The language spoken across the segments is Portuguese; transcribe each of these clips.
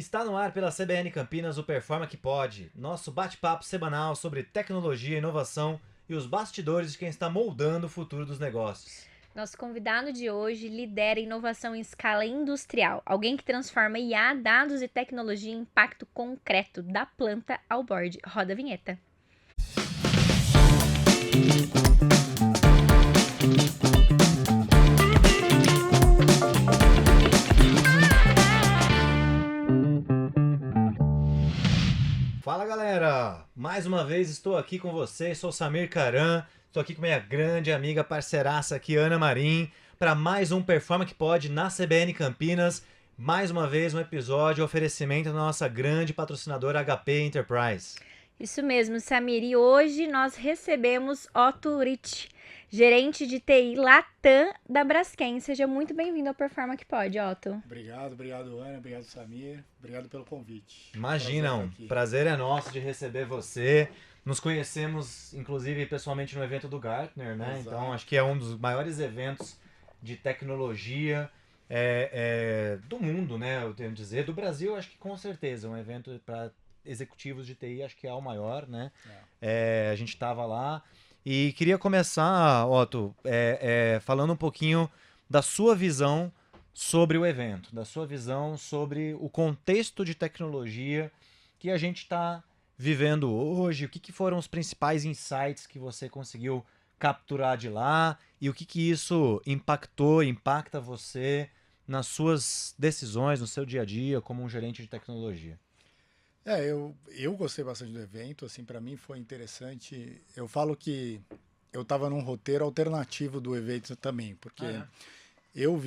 Está no ar pela CBN Campinas o Performa que Pode, nosso bate-papo semanal sobre tecnologia, inovação e os bastidores de quem está moldando o futuro dos negócios. Nosso convidado de hoje lidera inovação em escala industrial, alguém que transforma IA, dados e tecnologia em impacto concreto, da planta ao board. Roda a vinheta. Fala galera, mais uma vez estou aqui com vocês, sou Samir Caran, estou aqui com minha grande amiga parceiraça aqui, Ana Marim, para mais um Performa que Pode na CBN Campinas. Mais uma vez um episódio, oferecimento da nossa grande patrocinadora HP Enterprise. Isso mesmo, Samir. E hoje nós recebemos Otto Rich, gerente de TI Latam da Braskem. Seja muito bem-vindo ao Performa que Pode, Otto. Obrigado, Ana, obrigado, Samir, obrigado pelo convite. Imagina, prazer é nosso de receber você. Nos conhecemos, inclusive, pessoalmente no evento do Gartner, né? Exato. Então, acho que é um dos maiores eventos de tecnologia do mundo, né? Eu tenho que dizer. Do Brasil, acho que com certeza. Um evento para executivos de TI, acho que é o maior, né? A gente estava lá. E queria começar, Otto, falando um pouquinho da sua visão sobre o evento, da sua visão sobre o contexto de tecnologia que a gente está vivendo hoje, o que foram os principais insights que você conseguiu capturar de lá e o que isso impacta você nas suas decisões, no seu dia a dia como um gerente de tecnologia. Eu gostei bastante do evento, assim, para mim foi interessante. Eu falo que eu estava num roteiro alternativo do evento também, porque eu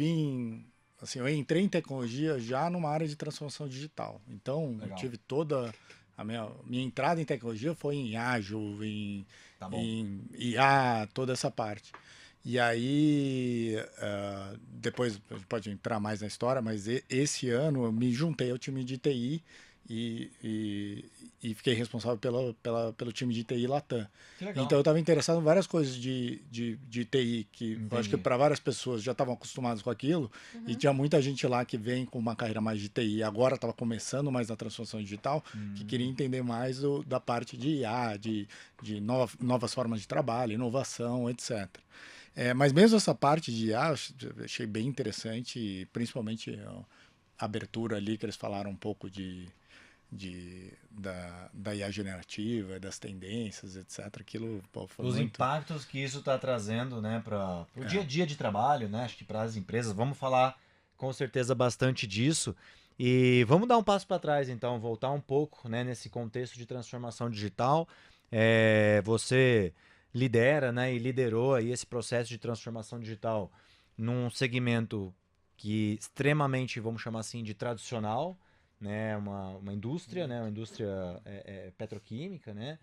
eu entrei em tecnologia já numa área de transformação digital. Então, eu tive toda a minha entrada em tecnologia foi em Agile, em IA, toda essa parte. E aí, depois a gente pode entrar mais na história, mas esse ano eu me juntei ao time de TI e fiquei responsável pelo time de TI Latam. Então eu estava interessado em várias coisas de TI, que eu acho que para várias pessoas já estavam acostumadas com aquilo, e tinha muita gente lá que vem com uma carreira mais de TI, agora estava começando mais na transformação digital, que queria entender mais da parte de IA, de novas formas de trabalho, inovação, etc. Mas mesmo essa parte de IA, eu achei bem interessante, principalmente a abertura ali que eles falaram um pouco da IA generativa, das tendências, etc. Aquilo foi os muito... impactos que isso está trazendo, né, para o dia a dia de trabalho, né? Acho que para as empresas. Vamos falar com certeza bastante disso. E vamos dar um passo para trás, então, voltar um pouco, né, nesse contexto de transformação digital. Você lidera, né, e liderou aí esse processo de transformação digital num segmento que extremamente, vamos chamar assim, de tradicional, né, uma indústria, né, uma indústria petroquímica, né?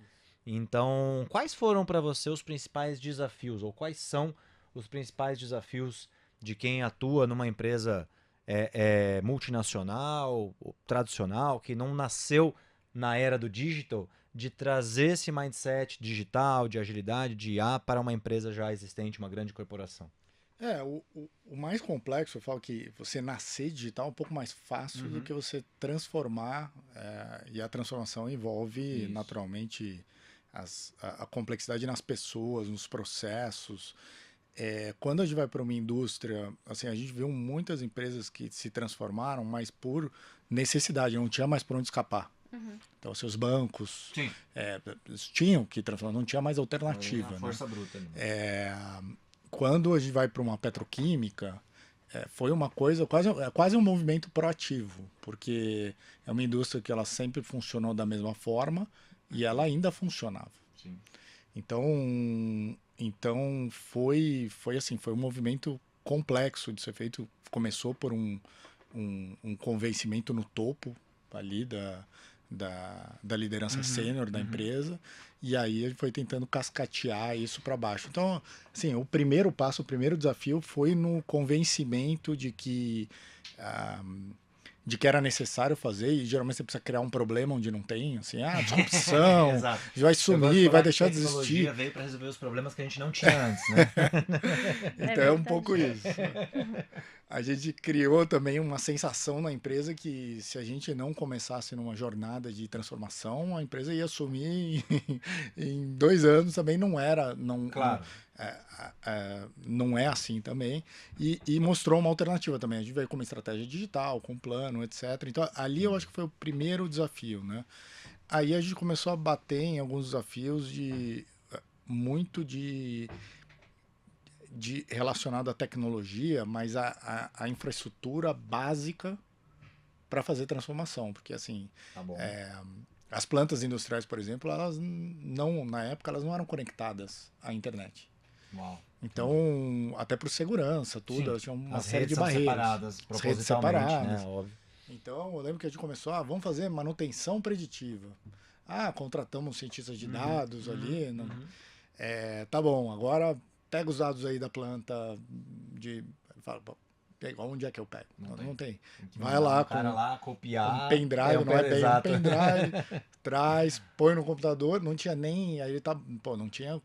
Então, quais foram para você os principais desafios, ou quais são os principais desafios de quem atua numa empresa multinacional, tradicional, que não nasceu na era do digital, de trazer esse mindset digital, de agilidade, de IA para uma empresa já existente, uma grande corporação? O mais complexo, eu falo que você nascer digital é um pouco mais fácil do que você transformar, e a transformação envolve naturalmente a complexidade nas pessoas, nos processos. Quando a gente vai para uma indústria, assim, a gente viu muitas empresas que se transformaram, mas por necessidade, não tinha mais por onde escapar. Então, seus bancos tinham que transformar, não tinha mais alternativa. Força bruta. Quando a gente vai para uma petroquímica, foi uma coisa, quase um movimento proativo, porque é uma indústria que ela sempre funcionou da mesma forma e ela ainda funcionava. Sim. Então foi assim, foi um movimento complexo de ser feito. Começou por um convencimento no topo ali da liderança sênior da empresa, e aí a gente foi tentando cascatear isso para baixo. Então, assim, o primeiro passo, o primeiro desafio foi no convencimento de que de que era necessário fazer, e geralmente você precisa criar um problema onde não tem, assim, disrupção, Exato. vai sumir, vai deixar de A tecnologia existir. veio para resolver os problemas que a gente não tinha antes, né? Então é um pouco isso. A gente criou também uma sensação na empresa que se a gente não começasse numa jornada de transformação, a empresa ia sumir em 2 anos. Também não era, Claro. não é assim também. E mostrou uma alternativa também. A gente veio com uma estratégia digital, com plano, etc. Então ali eu acho que foi o primeiro desafio, né? Aí a gente começou a bater em alguns desafios muito de relacionado à tecnologia, mas a infraestrutura básica para fazer transformação, porque assim, Tá bom. as plantas industriais, por exemplo, elas não, na época, elas não eram conectadas à internet. Uau. Então, até por segurança, tudo, Sim, elas tinham uma as série redes de são barreiras. separadas As redes propositalmente, separadas. né? Óbvio. Então, eu lembro que a gente começou, vamos fazer manutenção preditiva. Contratamos cientistas de dados ali. Tá bom, agora pega os dados aí da planta fala, onde é que eu pego? Não tem. Vai lá com copiar. um pendrive, não é bem exato. um pendrive, traz, põe no computador, não tinha nem, aí não tinha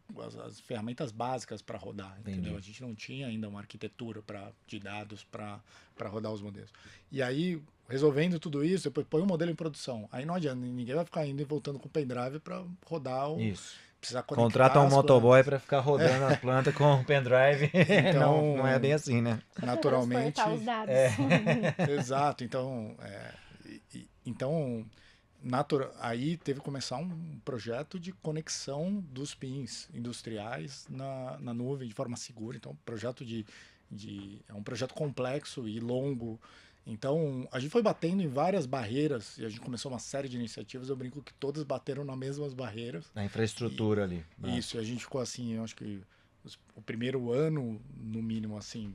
as ferramentas básicas para rodar, entendeu? A gente não tinha ainda uma arquitetura de dados para rodar os modelos. E aí, resolvendo tudo isso, depois põe o modelo em produção. Aí não adianta, ninguém vai ficar indo e voltando com o pendrive para rodar o... Isso. Contrata um motoboy para ficar rodando as plantas com o pendrive. Então, não é bem assim, né? Naturalmente. Transportar os dados. Exato. Então, aí teve que começar um projeto de conexão dos pins industriais na nuvem de forma segura. Então, é um projeto complexo e longo. Então, a gente foi batendo em várias barreiras e a gente começou uma série de iniciativas. Eu brinco que todas bateram nas mesmas barreiras. Na infraestrutura ali. Isso, e a gente ficou assim, eu acho que o primeiro ano, no mínimo, assim,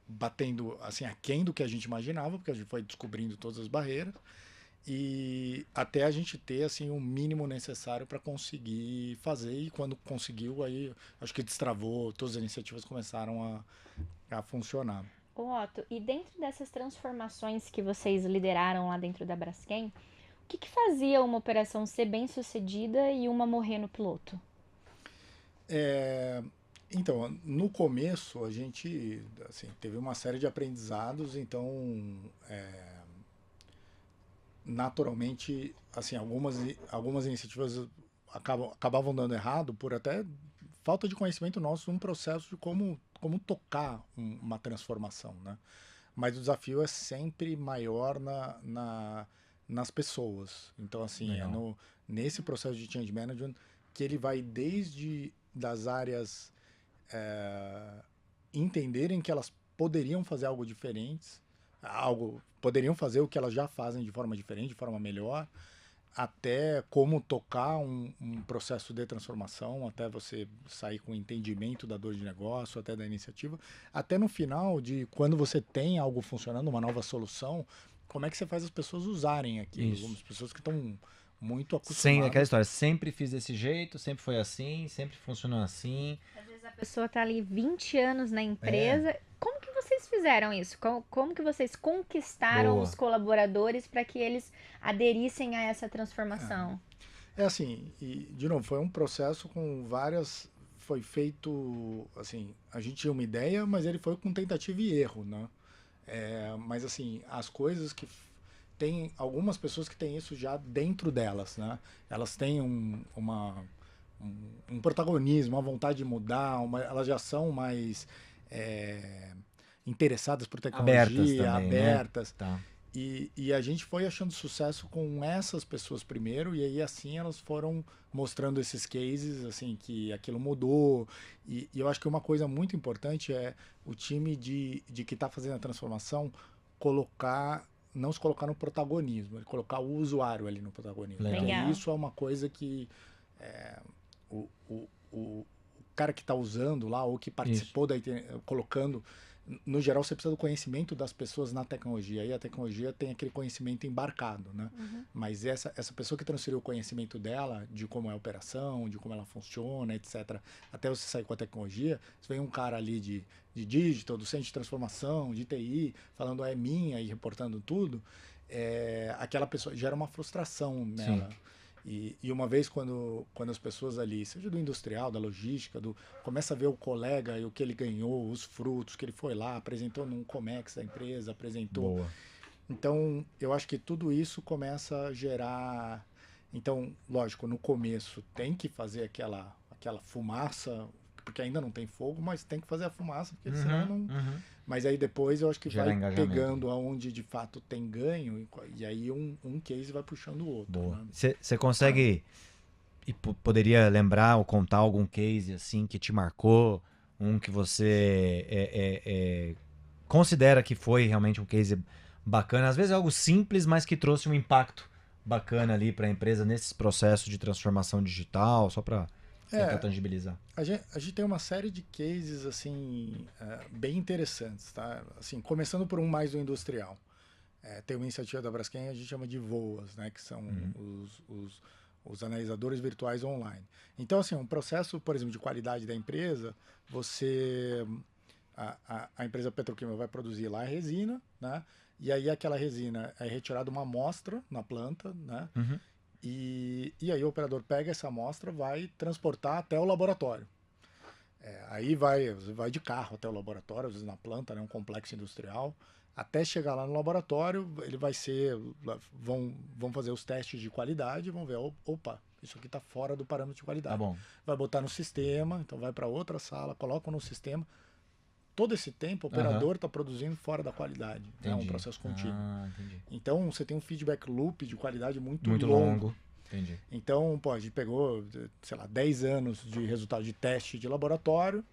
batendo assim, aquém do que a gente imaginava, porque a gente foi descobrindo todas as barreiras. E até a gente ter assim o mínimo necessário para conseguir fazer, e quando conseguiu, aí acho que destravou, todas as iniciativas começaram a funcionar. Otto, e dentro dessas transformações que vocês lideraram lá dentro da Braskem, o que fazia uma operação ser bem sucedida e uma morrer no piloto? Então, no começo a gente assim, teve uma série de aprendizados, então naturalmente assim, algumas iniciativas acabavam dando errado por até falta de conhecimento nosso num processo de como tocar uma transformação, né? Mas o desafio é sempre maior nas pessoas. Então, assim, nesse processo de change management que ele vai desde das áreas entenderem que elas poderiam fazer algo diferente, poderiam fazer o que elas já fazem de forma diferente, de forma melhor, até como tocar um processo de transformação, até você sair com o entendimento da dor de negócio, até da iniciativa, até no final de quando você tem algo funcionando, uma nova solução, como é que você faz as pessoas usarem aquilo? As pessoas que estão muito acostumadas. Aquela história, sempre fiz desse jeito, sempre foi assim, sempre funcionou assim. Às vezes a pessoa tá ali 20 anos na empresa. Como que vocês fizeram isso? Como que vocês conquistaram os colaboradores para que eles aderissem a essa transformação? Assim, e de novo, foi um processo com várias... Foi feito, assim, a gente tinha uma ideia, mas ele foi com tentativa e erro, né? Mas assim, as coisas que... Tem algumas pessoas que têm isso já dentro delas, né? Elas têm um protagonismo, uma vontade de mudar, elas já são mais interessadas por tecnologia, abertas. Né? Tá. E a gente foi achando sucesso com essas pessoas primeiro, e aí assim elas foram mostrando esses cases, assim, que aquilo mudou. E eu acho que uma coisa muito importante é o time de que está fazendo a transformação não se colocar no protagonismo, colocar o usuário ali no protagonismo. Legal. Isso é uma coisa que o cara que está usando lá, ou que participou colocando, no geral, você precisa do conhecimento das pessoas na tecnologia. E a tecnologia tem aquele conhecimento embarcado, né? Mas essa pessoa que transferiu o conhecimento dela, de como é a operação, de como ela funciona, etc., até você sair com a tecnologia, você vem um cara ali de digital, do centro de transformação, de TI, falando é minha e reportando tudo, aquela pessoa gera uma frustração nela. Sim. E uma vez quando as pessoas ali, seja do industrial, da logística, começa a ver o colega e o que ele ganhou, os frutos, que ele foi lá, apresentou num Comex da empresa, apresentou. Boa. Então, eu acho que tudo isso começa a gerar... Então, lógico, no começo tem que fazer aquela fumaça, porque ainda não tem fogo, mas tem que fazer a fumaça, porque senão não... Mas aí depois eu acho que vai pegando aonde de fato tem ganho, e aí um case vai puxando o outro. Você consegue, e poderia lembrar ou contar algum case assim que te marcou, um que você considera que foi realmente um case bacana, às vezes é algo simples, mas que trouxe um impacto bacana ali para a empresa nesses processos de transformação digital, só para... tentar tangibilizar. A gente tem uma série de cases assim, bem interessantes, tá? Assim, começando por um mais do industrial. Tem uma iniciativa da Braskem, a gente chama de VOAs, né? Que são os analisadores virtuais online. Então, assim, um processo, por exemplo, de qualidade da empresa, a empresa petroquímica vai produzir lá a resina, né? E aí aquela resina é retirada uma amostra na planta, né? E aí o operador pega essa amostra, vai transportar até o laboratório. Aí vai de carro até o laboratório, às vezes na planta, né, um complexo industrial. Até chegar lá no laboratório, ele vai ser... Vão fazer os testes de qualidade, vão ver, opa, isso aqui está fora do parâmetro de qualidade. Tá bom. Vai botar no sistema, então vai para outra sala, coloca no sistema. Todo esse tempo, o operador está produzindo fora da qualidade. É um processo contínuo. Então, você tem um feedback loop de qualidade muito longo. Entendi. Então, a gente pegou, sei lá, 10 anos de resultado de teste de laboratório,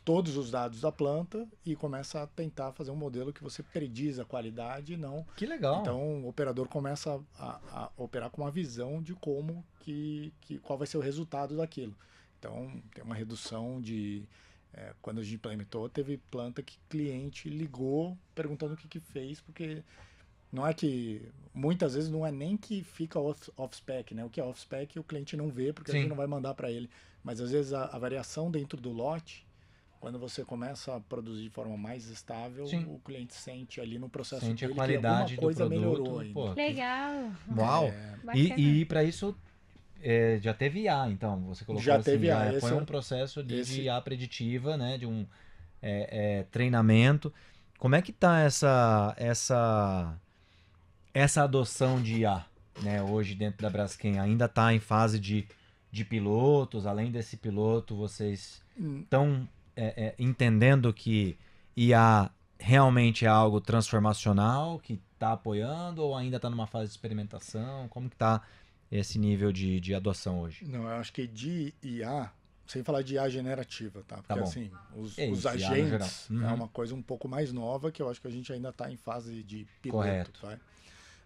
todos os dados da planta e começa a tentar fazer um modelo que você prediz a qualidade e não... Que legal. Então, o operador começa a operar com uma visão de qual vai ser o resultado daquilo. Então, tem uma redução de... quando a gente implementou, teve planta que cliente ligou perguntando o que fez, porque não é que... Muitas vezes não é nem que fica off-spec, né? O que é off-spec o cliente não vê, porque a gente não vai mandar para ele. Mas às vezes a variação dentro do lote, quando você começa a produzir de forma mais estável, o cliente sente ali no processo dele a qualidade que alguma coisa do produto, melhorou ainda. Pô, legal! Uau! E para isso... já teve IA, então, você colocou já assim, teve IA. Foi um processo de IA preditiva, né, de um treinamento. Como é que está essa adoção de IA, né, hoje dentro da Braskem? Ainda está em fase de pilotos? Além desse piloto, vocês estão entendendo que IA realmente é algo transformacional, que está apoiando, ou ainda está numa fase de experimentação? Como que está esse nível de adoção hoje? Não, eu acho que de IA, sem falar de IA generativa, tá? Porque assim, os agentes é uma coisa um pouco mais nova que eu acho que a gente ainda está em fase de piloto. Correto. Tá?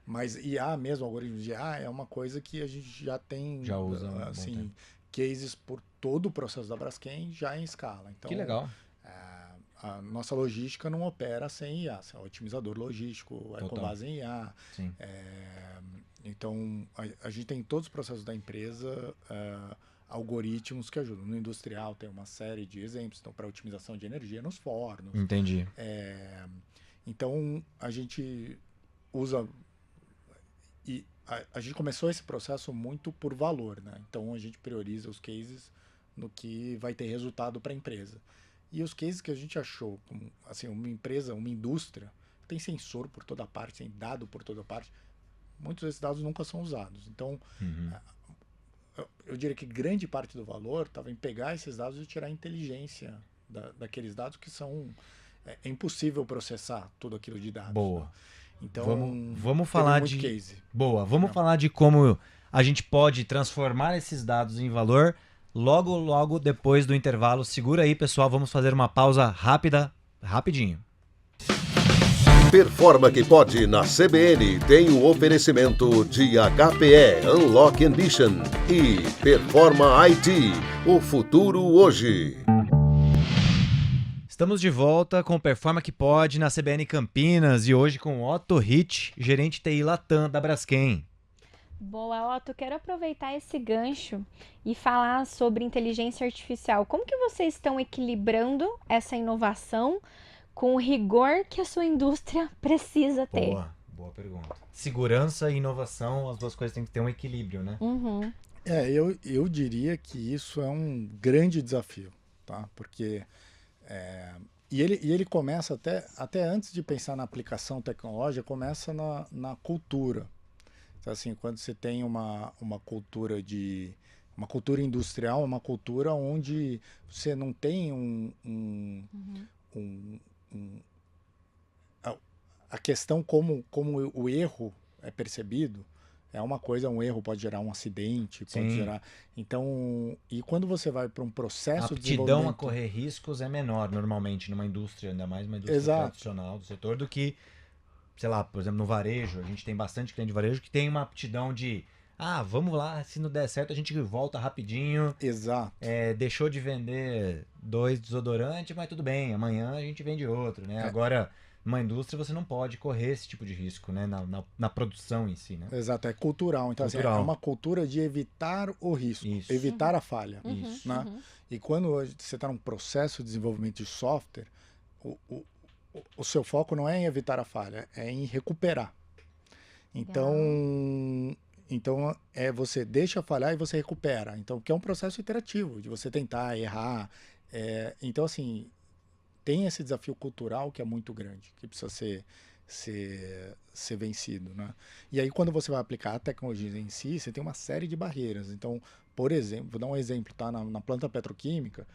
Mas IA mesmo, algoritmo de IA, é uma coisa que a gente já tem, já usa assim, cases por todo o processo da Braskem já em escala. Então, que legal. A nossa logística não opera sem IA, é um otimizador logístico, é com base em IA. Sim. Então, a gente tem em todos os processos da empresa algoritmos que ajudam. No industrial tem uma série de exemplos, então para otimização de energia nos fornos. Entendi. Então, a gente usa... E a gente começou esse processo muito por valor, né? Então, a gente prioriza os cases no que vai ter resultado para a empresa. E os cases que a gente achou, como, assim, uma empresa, uma indústria, tem sensor por toda parte, tem dado por toda parte, muitos desses dados nunca são usados. Então, eu diria que grande parte do valor estava em pegar esses dados e tirar a inteligência daqueles dados que são... É impossível processar tudo aquilo de dados. Boa. Né? Então, vamos falar de... case. Boa. Vamos falar de como a gente pode transformar esses dados em valor logo depois do intervalo. Segura aí, pessoal. Vamos fazer uma pausa rápida, rapidinho. Performa que pode na CBN tem o oferecimento de HPE Unlock Ambition e Performa IT, o futuro hoje. Estamos de volta com o Performa que Pode na CBN Campinas e hoje com Otto Hitch, gerente TI Latam da Braskem. Boa, Otto, quero aproveitar esse gancho e falar sobre inteligência artificial. Como que vocês estão equilibrando essa inovação com o rigor que a sua indústria precisa ter? Boa pergunta. Segurança e inovação, as duas coisas têm que ter um equilíbrio, né? Uhum. Eu diria que isso é um grande desafio, tá? Porque ele começa até antes de pensar na aplicação tecnológica, começa na cultura. Então, assim, quando você tem uma cultura industrial, uma cultura onde você não tem a questão como o erro é percebido. É uma coisa, um erro pode gerar um acidente, pode gerar... Então, e quando você vai para um processo de desenvolvimento... A aptidão a correr riscos é menor, normalmente, numa indústria, ainda mais uma indústria tradicional do setor, do que, sei lá, por exemplo, no varejo. A gente tem bastante cliente de varejo que tem uma aptidão de... vamos lá, se não der certo, a gente volta rapidinho. Exato. Deixou de vender 2 desodorantes, mas tudo bem, amanhã a gente vende outro, né? Agora... Numa indústria você não pode correr esse tipo de risco, né? Na produção em si, né? Exato, é cultural. Então, Assim, é uma cultura de evitar o risco, evitar a falha. Isso. Né? E quando você está num processo de desenvolvimento de software, o seu foco não é em evitar a falha, é em recuperar. Então você deixa falhar e você recupera. Então, que é um processo iterativo, de você tentar, errar. Então, assim... tem esse desafio cultural que é muito grande, que precisa ser vencido, né? E aí, quando você vai aplicar a tecnologia em si, você tem uma série de barreiras. Então, por exemplo, vou dar um exemplo, tá? Na planta petroquímica,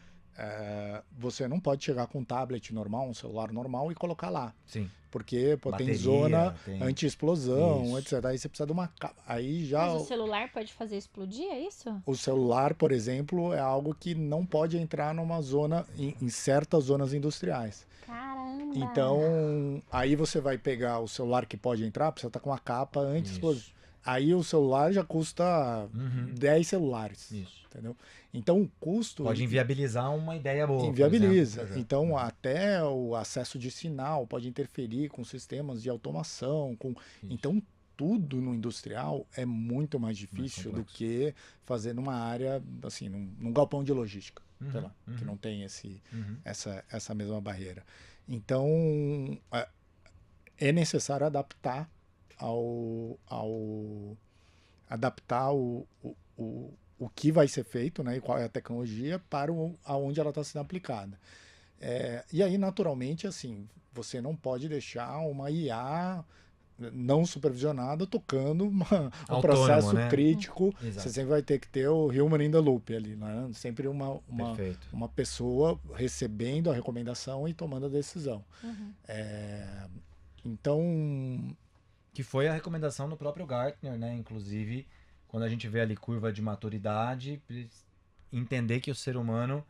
você não pode chegar com um tablet normal, um celular normal e colocar lá. Sim. Porque tem zona anti-explosão, etc. Aí você precisa de uma... Aí já... Mas o celular pode fazer explodir, é isso? O celular, por exemplo, é algo que não pode entrar numa zona, em certas zonas industriais. Caramba! Então, aí você vai pegar o celular que pode entrar, precisa estar com uma capa anti-explosiva. Aí o celular já custa 10 celulares. Isso. Entendeu? Então o custo... Pode inviabilizar uma ideia boa. Inviabiliza. Então até o acesso de sinal pode interferir com sistemas de automação. Então tudo no industrial é muito mais difícil do que fazer numa área, assim, num galpão de logística, sei lá, que não tem essa mesma barreira. Então é necessário adaptar o que vai ser feito, né, e qual é a tecnologia para aonde ela está sendo aplicada. E aí, naturalmente, assim, você não pode deixar uma IA não supervisionada tocando um processo crítico. Você sempre vai ter que ter o human in the loop ali, né? Sempre uma pessoa recebendo a recomendação e tomando a decisão. Então... Que foi a recomendação do próprio Gartner, né? Inclusive, quando a gente vê ali curva de maturidade, entender que o ser humano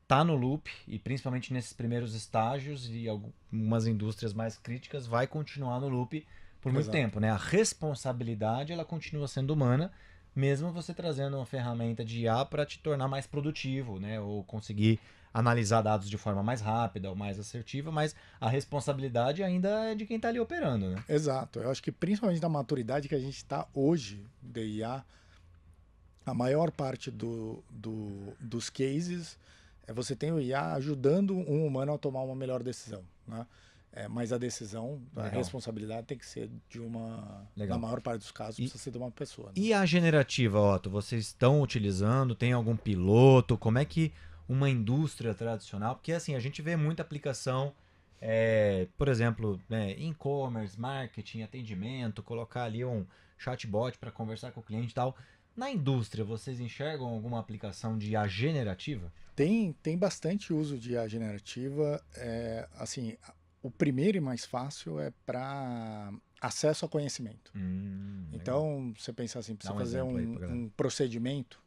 está no loop, e principalmente nesses primeiros estágios, e algumas indústrias mais críticas, vai continuar no loop por muito tempo, né? A responsabilidade, ela continua sendo humana, mesmo você trazendo uma ferramenta de IA para te tornar mais produtivo, né? Ou conseguir analisar dados de forma mais rápida ou mais assertiva, mas a responsabilidade ainda é de quem está ali operando, né? Exato. Eu acho que principalmente na maturidade que a gente está hoje de IA, a maior parte dos cases você tem o IA ajudando um humano a tomar uma melhor decisão, né? Mas a decisão, a responsabilidade tem que ser na maior parte dos casos, precisa ser de uma pessoa. Né? E a generativa, Otto, vocês estão utilizando? Tem algum piloto? Como é que uma indústria tradicional, porque assim, a gente vê muita aplicação, por exemplo, e-commerce, marketing, atendimento, colocar ali um chatbot para conversar com o cliente e tal. Na indústria, vocês enxergam alguma aplicação de IA generativa? Tem bastante uso de IA generativa. Assim, o primeiro e mais fácil é para acesso a conhecimento. Então, você pensa assim, precisa fazer um procedimento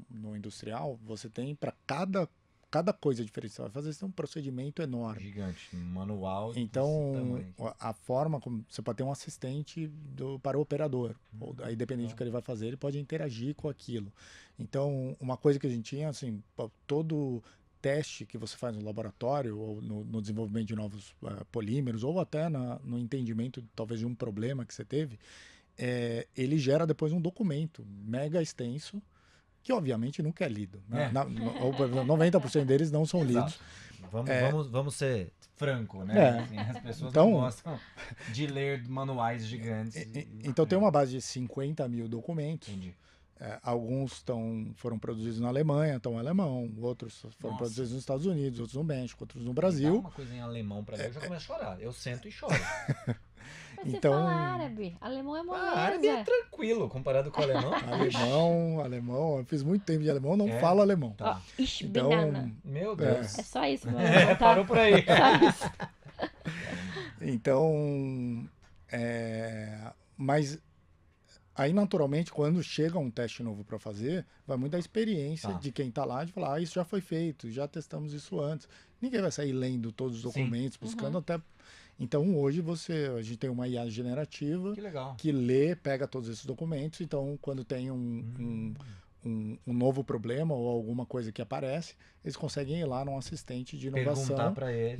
no industrial, você tem para cada coisa diferente que você vai fazer, você tem um procedimento enorme. Gigante, manual. Então, a forma como você pode ter um assistente para o operador. Aí, dependendo do que ele vai fazer, ele pode interagir com aquilo. Então, uma coisa que a gente tinha, assim, teste que você faz no laboratório ou no desenvolvimento de novos polímeros ou até no entendimento talvez de um problema que você teve, ele gera depois um documento mega extenso que obviamente nunca é lido. Né? 90% deles não são lidos. Vamos ser franco, né? Assim, as pessoas não gostam de ler manuais gigantes. Então tem uma base de 50 mil documentos. Entendi. Alguns foram produzidos na Alemanha, estão em alemão, outros foram produzidos nos Estados Unidos, outros no México, outros no Brasil. Dá uma coisa em alemão para ler, eu já começo a chorar. Eu sento e choro. Mas você fala árabe. Alemão é moleza. Árabe é tranquilo comparado com o alemão. Alemão. Eu fiz muito tempo de alemão, não falo alemão. Tá. Então, meu Deus. É só isso. Tá? Parou por aí. Só isso. Então, mas aí naturalmente quando chega um teste novo para fazer, vai muito da experiência de quem está lá de falar, isso já foi feito, já testamos isso antes. Ninguém vai sair lendo todos os documentos, buscando até. Então hoje a gente tem uma IA generativa que lê, pega todos esses documentos. Então quando tem um novo problema ou alguma coisa que aparece, eles conseguem ir lá num assistente de inovação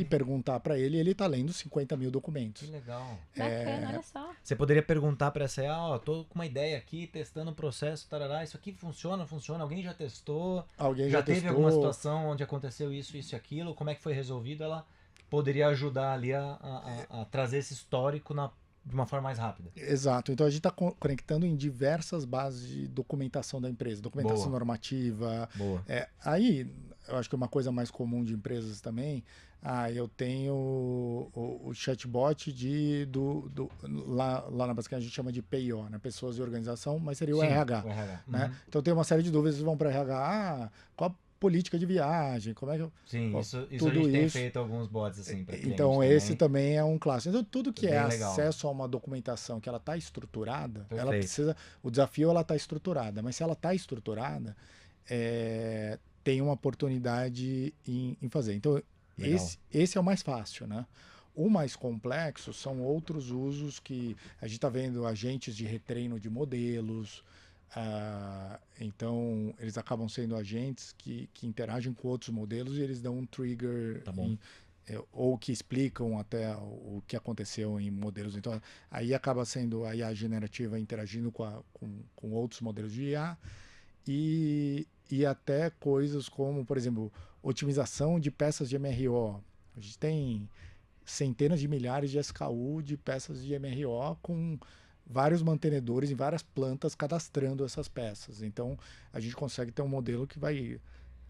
perguntar para ele, e ele está lendo 50 mil documentos. Que legal. Bacana, olha só. Você poderia perguntar para essa IA, tô com uma ideia aqui, testando o processo, tarará, isso aqui funciona? Alguém já testou? Já teve alguma situação onde aconteceu isso e aquilo? Como é que foi resolvido? Ela poderia ajudar ali a trazer esse histórico de uma forma mais rápida. Exato. Então a gente está conectando em diversas bases de documentação da empresa, documentação normativa. Aí, eu acho que uma coisa mais comum de empresas também, eu tenho o chatbot lá na Basecamp a gente chama de PIO, né? Pessoas de Organização, mas seria o RH. Né? Então tem uma série de dúvidas, vão para o RH, qual política de viagem, como é que Sim, isso a gente tem feito alguns bots assim para clientes. Então esse também é um clássico. Então tudo que acesso a uma documentação que ela está estruturada, ela precisa, o desafio ela está estruturada, mas se ela está estruturada, tem uma oportunidade em fazer. Então esse é o mais fácil, né? O mais complexo são outros usos que a gente está vendo, agentes de retreino de modelos. Então eles acabam sendo agentes que interagem com outros modelos e eles dão um trigger ou que explicam até o que aconteceu em modelos. Então aí acaba sendo a IA generativa interagindo com outros modelos de IA e até coisas como, por exemplo, otimização de peças de MRO. A gente tem centenas de milhares de SKU de peças de MRO com vários mantenedores em várias plantas cadastrando essas peças. Então, a gente consegue ter um modelo que vai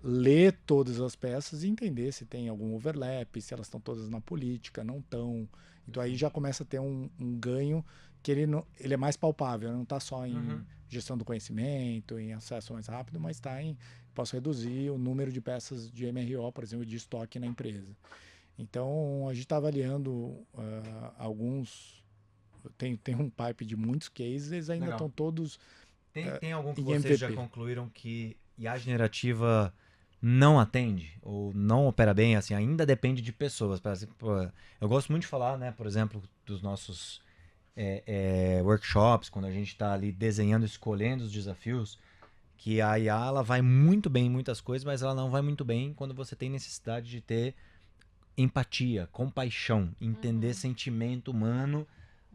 ler todas as peças e entender se tem algum overlap, se elas estão todas na política, não estão. Então, aí já começa a ter um ganho que ele é mais palpável, não está só em gestão do conhecimento, em acesso mais rápido, mas está posso reduzir o número de peças de MRO, por exemplo, de estoque na empresa. Então, a gente está avaliando alguns... Tem um pipe de muitos cases, eles ainda estão todos Tem algum que em vocês MVP. já concluíram que IA generativa não atende ou não opera bem, assim, ainda depende de pessoas. Por exemplo, eu gosto muito de falar, né, por exemplo, dos nossos workshops, quando a gente está ali desenhando, escolhendo os desafios, que a IA ela vai muito bem em muitas coisas, mas ela não vai muito bem quando você tem necessidade de ter empatia, compaixão, entender sentimento humano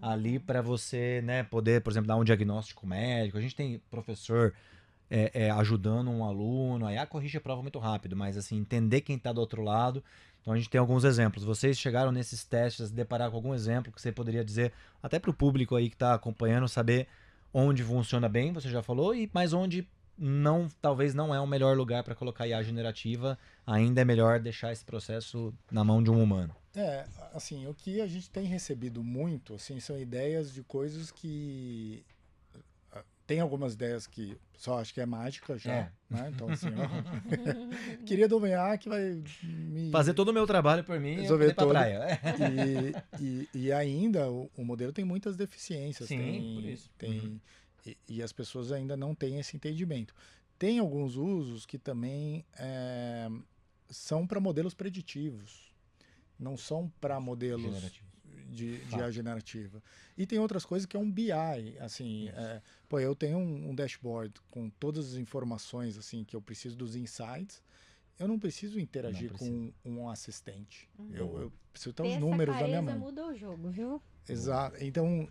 ali para você, né, poder, por exemplo, dar um diagnóstico médico. A gente tem professor ajudando um aluno, aí corrige a prova muito rápido, mas assim, entender quem está do outro lado. Então a gente tem alguns exemplos. Vocês chegaram nesses testes a se deparar com algum exemplo que você poderia dizer, até para o público aí que está acompanhando, saber onde funciona bem, você já falou, mas onde talvez não é o melhor lugar para colocar IA generativa, ainda é melhor deixar esse processo na mão de um humano. Assim, o que a gente tem recebido muito, assim, são ideias de coisas que... Tem algumas ideias que só acho que é mágica já, né? Então, assim, queria do IA que vai me... Fazer todo o meu trabalho por mim e ir pra praia. E ainda o modelo tem muitas deficiências. Sim, por isso. E as pessoas ainda não têm esse entendimento. Tem alguns usos que também são para modelos preditivos. Não são para modelos de IA generativa. E tem outras coisas que é um BI, assim, eu tenho um dashboard com todas as informações assim que eu preciso dos insights eu não preciso interagir Não com um assistente. Uhum. Eu preciso ter Ter os essa números da minha clareza mão. muda o jogo, viu? Exato. Então,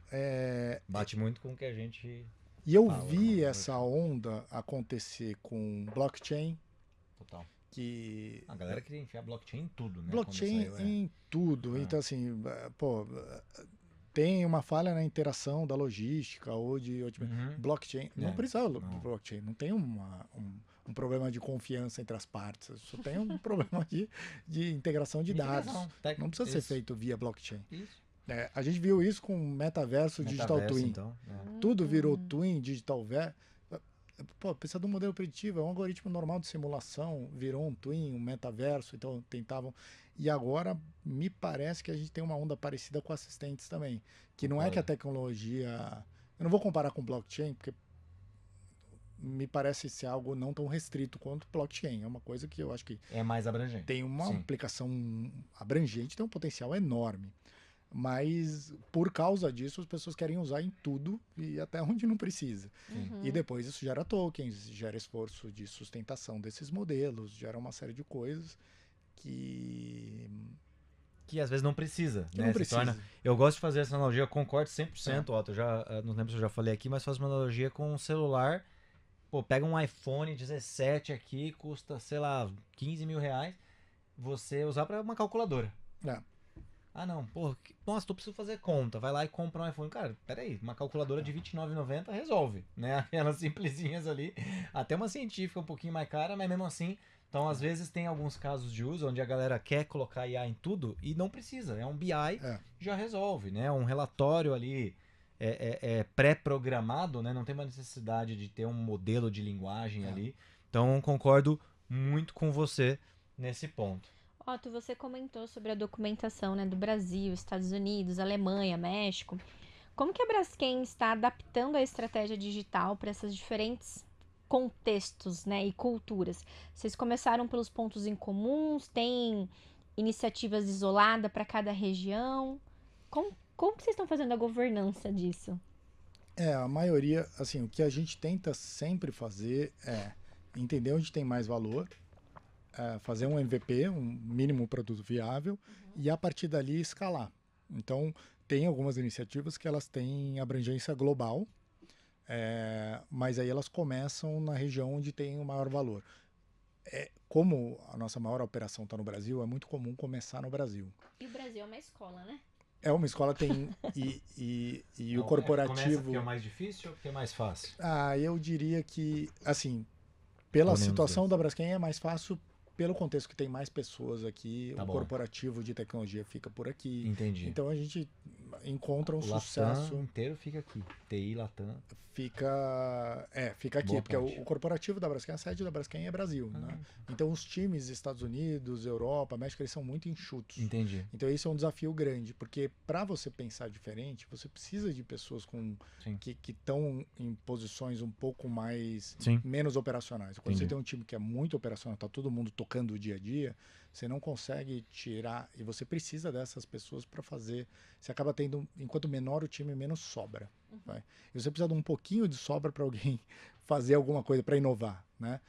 Bate muito com o que a gente... e eu Fala, vi não, essa onda acontecer com blockchain, Total. que A galera queria enfiar blockchain em tudo, né? blockchain Quando saiu, em tudo. Ah. Então, assim, pô, tem uma falha na interação da logística ou de Uhum. blockchain. Não É, precisa não. blockchain, não tem um problema de confiança entre as partes, só tem um problema de integração de dados. Não precisa ser feito via blockchain. Isso. A gente viu isso com metaverso digital twin. Então, né? Tudo virou twin, digital Pô, precisa de um modelo preditivo, é um algoritmo normal de simulação, virou um twin, um metaverso, então tentavam. E agora me parece que a gente tem uma onda parecida com assistentes também. Que não é que a tecnologia. Eu não vou comparar com blockchain, porque me parece ser algo não tão restrito quanto blockchain. É uma coisa que eu acho que É mais abrangente. tem uma Sim. aplicação abrangente, tem um potencial enorme. Mas por causa disso as pessoas querem usar em tudo e até onde não precisa. Uhum. E depois isso gera tokens, gera esforço de sustentação desses modelos, gera uma série de coisas que Que às vezes não precisa, né? não Se precisa. torna... Eu gosto de fazer essa analogia, eu concordo 100%, Otto. Eu já, não lembro se eu já falei aqui, mas faço uma analogia com um celular. Pô, pega um iPhone 17 aqui, custa, sei lá, 15 mil reais. Você usar para uma calculadora. É. Ah, não, pô, nossa, tu precisa fazer conta. Vai lá e compra um iPhone. Cara, peraí, uma calculadora de R$29,90 resolve, né? Aquelas simplesinhas ali. Até uma científica um pouquinho mais cara, mas mesmo assim. Então, às vezes, tem alguns casos de uso onde a galera quer colocar IA em tudo e não precisa. É um BI, já resolve, né? Um relatório ali pré-programado, né? Não tem uma necessidade de ter um modelo de linguagem ali. Então, concordo muito com você nesse ponto. Otto, você comentou sobre a documentação, né, do Brasil, Estados Unidos, Alemanha, México. Como que a Braskem está adaptando a estratégia digital para esses diferentes contextos, né, e culturas? Vocês começaram pelos pontos em comuns? Tem iniciativas isoladas para cada região? Como que vocês estão fazendo a governança disso? A maioria, assim, o que a gente tenta sempre fazer é entender onde tem mais valor, fazer um MVP, um mínimo produto viável, e a partir dali escalar. Então, tem algumas iniciativas que elas têm abrangência global, mas aí elas começam na região onde tem o maior valor. Como a nossa maior operação está no Brasil, é muito comum começar no Brasil. E o Brasil é uma escola, né? É uma escola, tem. E o corporativo. Começa porque é mais difícil ou porque é mais fácil? Eu diria que, assim, pela Podemos situação ver. da Braskem é mais fácil. Pelo contexto que tem mais pessoas aqui, Tá o bom. corporativo de tecnologia fica por aqui. Entendi. Então a gente encontra um O sucesso. Latam inteiro fica aqui. TI, Latam. Fica aqui, Boa porque parte. o corporativo da Braskem, a sede da Braskem é Brasil, né? Então os times Estados Unidos, Europa, México, eles são muito enxutos. Entendi. Então isso é um desafio grande, porque para você pensar diferente, você precisa de pessoas Sim. que estão em posições um pouco mais Sim. menos operacionais. Quando Entendi. você tem um time que é muito operacional, tá todo mundo tocando o dia a dia, você não consegue tirar, e você precisa dessas pessoas para fazer. Você acaba tendo, enquanto menor o time, menos sobra. Vai. E você precisa de um pouquinho de sobra para alguém fazer alguma coisa, para inovar, né?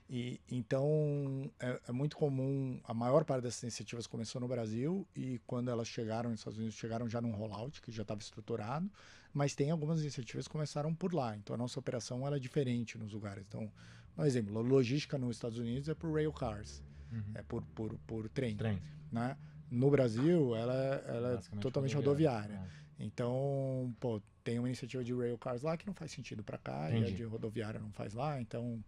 E então é muito comum, a maior parte dessas iniciativas começou no Brasil, e quando elas chegaram nos Estados Unidos, chegaram já num rollout que já estava estruturado, mas tem algumas iniciativas que começaram por lá. Então a nossa operação ela é diferente nos lugares. Então, um exemplo, a logística nos Estados Unidos é por rail cars, é por trem, né? No Brasil, ela é Basicamente totalmente rodoviária. rodoviária. Então, tem uma iniciativa de rail cars lá que não faz sentido para cá, e a de rodoviária não faz lá. Então,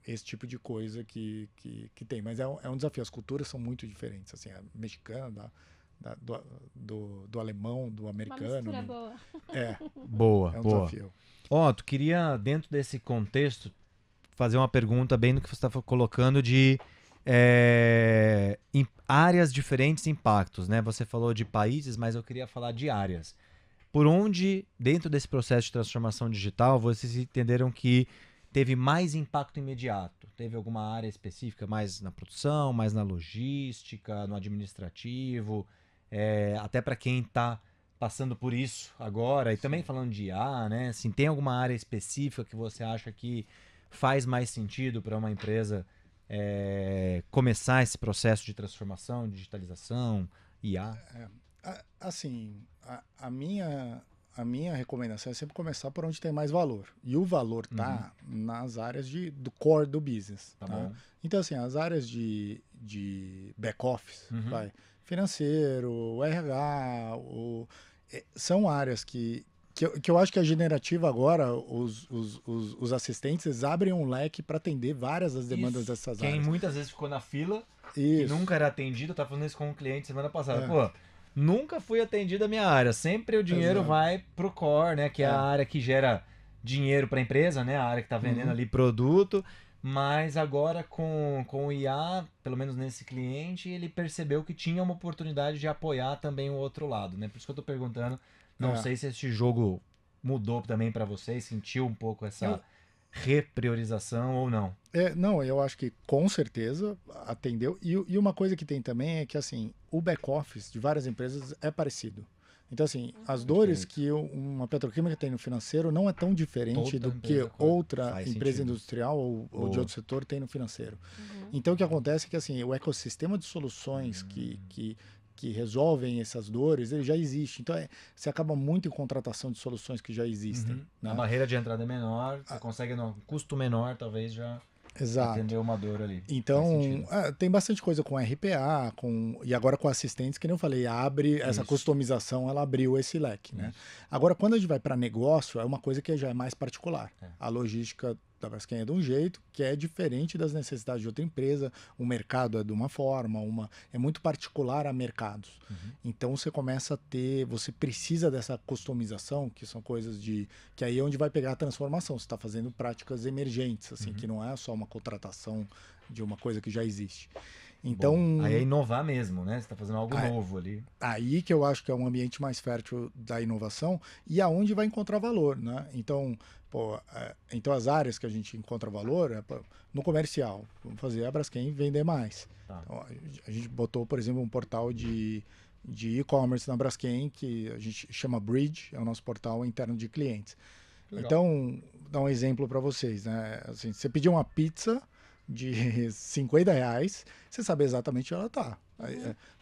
esse tipo de coisa que tem. Mas é um desafio. As culturas são muito diferentes. Assim, a mexicana, do alemão, do americano. Uma mistura boa. Boa, É um boa. desafio. Tu queria, dentro desse contexto, fazer uma pergunta bem no que você estava colocando de áreas diferentes impactos, né? Você falou de países, mas eu queria falar de áreas. Por onde, dentro desse processo de transformação digital, vocês entenderam que teve mais impacto imediato? Teve alguma área específica, mais na produção, mais na logística, no administrativo? Até para quem está passando por isso agora, e também falando de IA, né? Assim, tem alguma área específica que você acha que faz mais sentido para uma empresa começar esse processo de transformação, digitalização, IA? Assim, a minha recomendação é sempre começar por onde tem mais valor. E o valor tá nas áreas do core do business. Tá Tá? bom. Então, assim, as áreas de back-office, financeiro, RH, são áreas que eu acho que a generativa agora, os assistentes abrem um leque para atender várias das demandas dessas Quem áreas. muitas vezes ficou na fila, que Isso. nunca era atendido, tá falando isso com um cliente semana passada. Pô, nunca fui atendido a minha área. Sempre o dinheiro vai pro core, né? Que é a área que gera dinheiro para a empresa, né? A área que tá vendendo ali produto. Mas agora com o IA, pelo menos nesse cliente, ele percebeu que tinha uma oportunidade de apoiar também o outro lado, né? Por isso que eu tô perguntando. Não sei se esse jogo mudou também para vocês, sentiu um pouco essa repriorização ou não. Não, eu acho que com certeza atendeu. E uma coisa que tem também é que, assim, o back-office de várias empresas é parecido. Então, assim, as dores que uma petroquímica tem no financeiro não é tão diferente do que outra empresa industrial ou de outro setor tem no financeiro. Então, o que acontece é que, assim, o ecossistema de soluções que resolvem essas dores, ele já existe. Então, você acaba muito em contratação de soluções que já existem. Né? A barreira de entrada é menor, você consegue, no custo menor, talvez já atender uma dor ali. Então, tem bastante coisa com RPA, e agora com assistentes, que nem eu falei, essa customização, ela abriu esse leque. Né? Agora, quando a gente vai para negócio, é uma coisa que já é mais particular. A logística da Braskem é de um jeito que é diferente das necessidades de outra empresa, o mercado é de uma forma, é muito particular a mercados. Então você começa a você precisa dessa customização, que são coisas que aí é onde vai pegar a transformação, você está fazendo práticas emergentes, assim, que não é só uma contratação de uma coisa que já existe. Então, aí é inovar mesmo, né? Você está fazendo algo novo ali. Aí que eu acho que é um ambiente mais fértil da inovação e aonde vai encontrar valor, né? Então, então as áreas que a gente encontra valor é no comercial. Vamos fazer a Braskem vender mais. Então, a gente botou, por exemplo, um portal de e-commerce na Braskem que a gente chama Bridge, é o nosso portal interno de clientes. Legal. Então, dá um exemplo para vocês, né? Assim, você pediu uma pizza de R$50, você sabe exatamente onde ela está.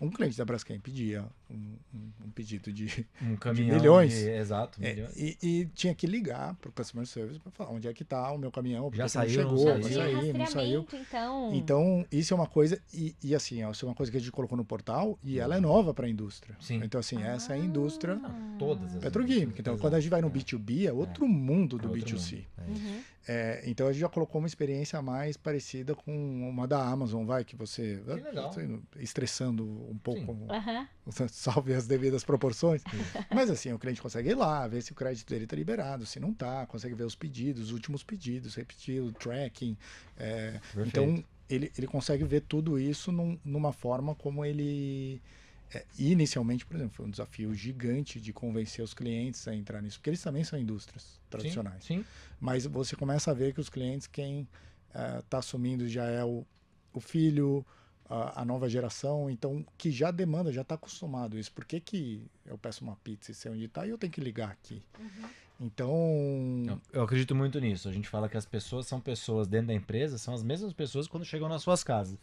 Um cliente da Braskem pedia um pedido de caminhão de milhões. Exato. E tinha que ligar para o customer service para falar onde é que está o meu caminhão, porque já saiu, chegou, não saiu. Então, isso é uma coisa, e assim, isso é uma coisa que a gente colocou no portal e ela é nova para a indústria. Sim. Então, assim, essa é a indústria todas as petroquímica. Então, quando a gente vai no B2B, é outro mundo do B2C. Então, a gente já colocou uma experiência mais parecida com uma da Amazon, que você estressando um pouco, salve as devidas proporções. Mas assim, o cliente consegue ir lá, ver se o crédito dele está liberado, se não está, consegue ver os pedidos, os últimos pedidos, repetir o tracking. Então, ele consegue ver tudo isso numa forma como ele... inicialmente, por exemplo, foi um desafio gigante de convencer os clientes a entrar nisso, porque eles também são indústrias tradicionais. Sim. Mas você começa a ver que os clientes, quem está assumindo já é o filho, a nova geração, então que já demanda, já está acostumado a isso. Por que eu peço uma pizza e sei onde está e eu tenho que ligar aqui? Então... Eu acredito muito nisso. A gente fala que as pessoas são pessoas dentro da empresa, são as mesmas pessoas quando chegam nas suas casas.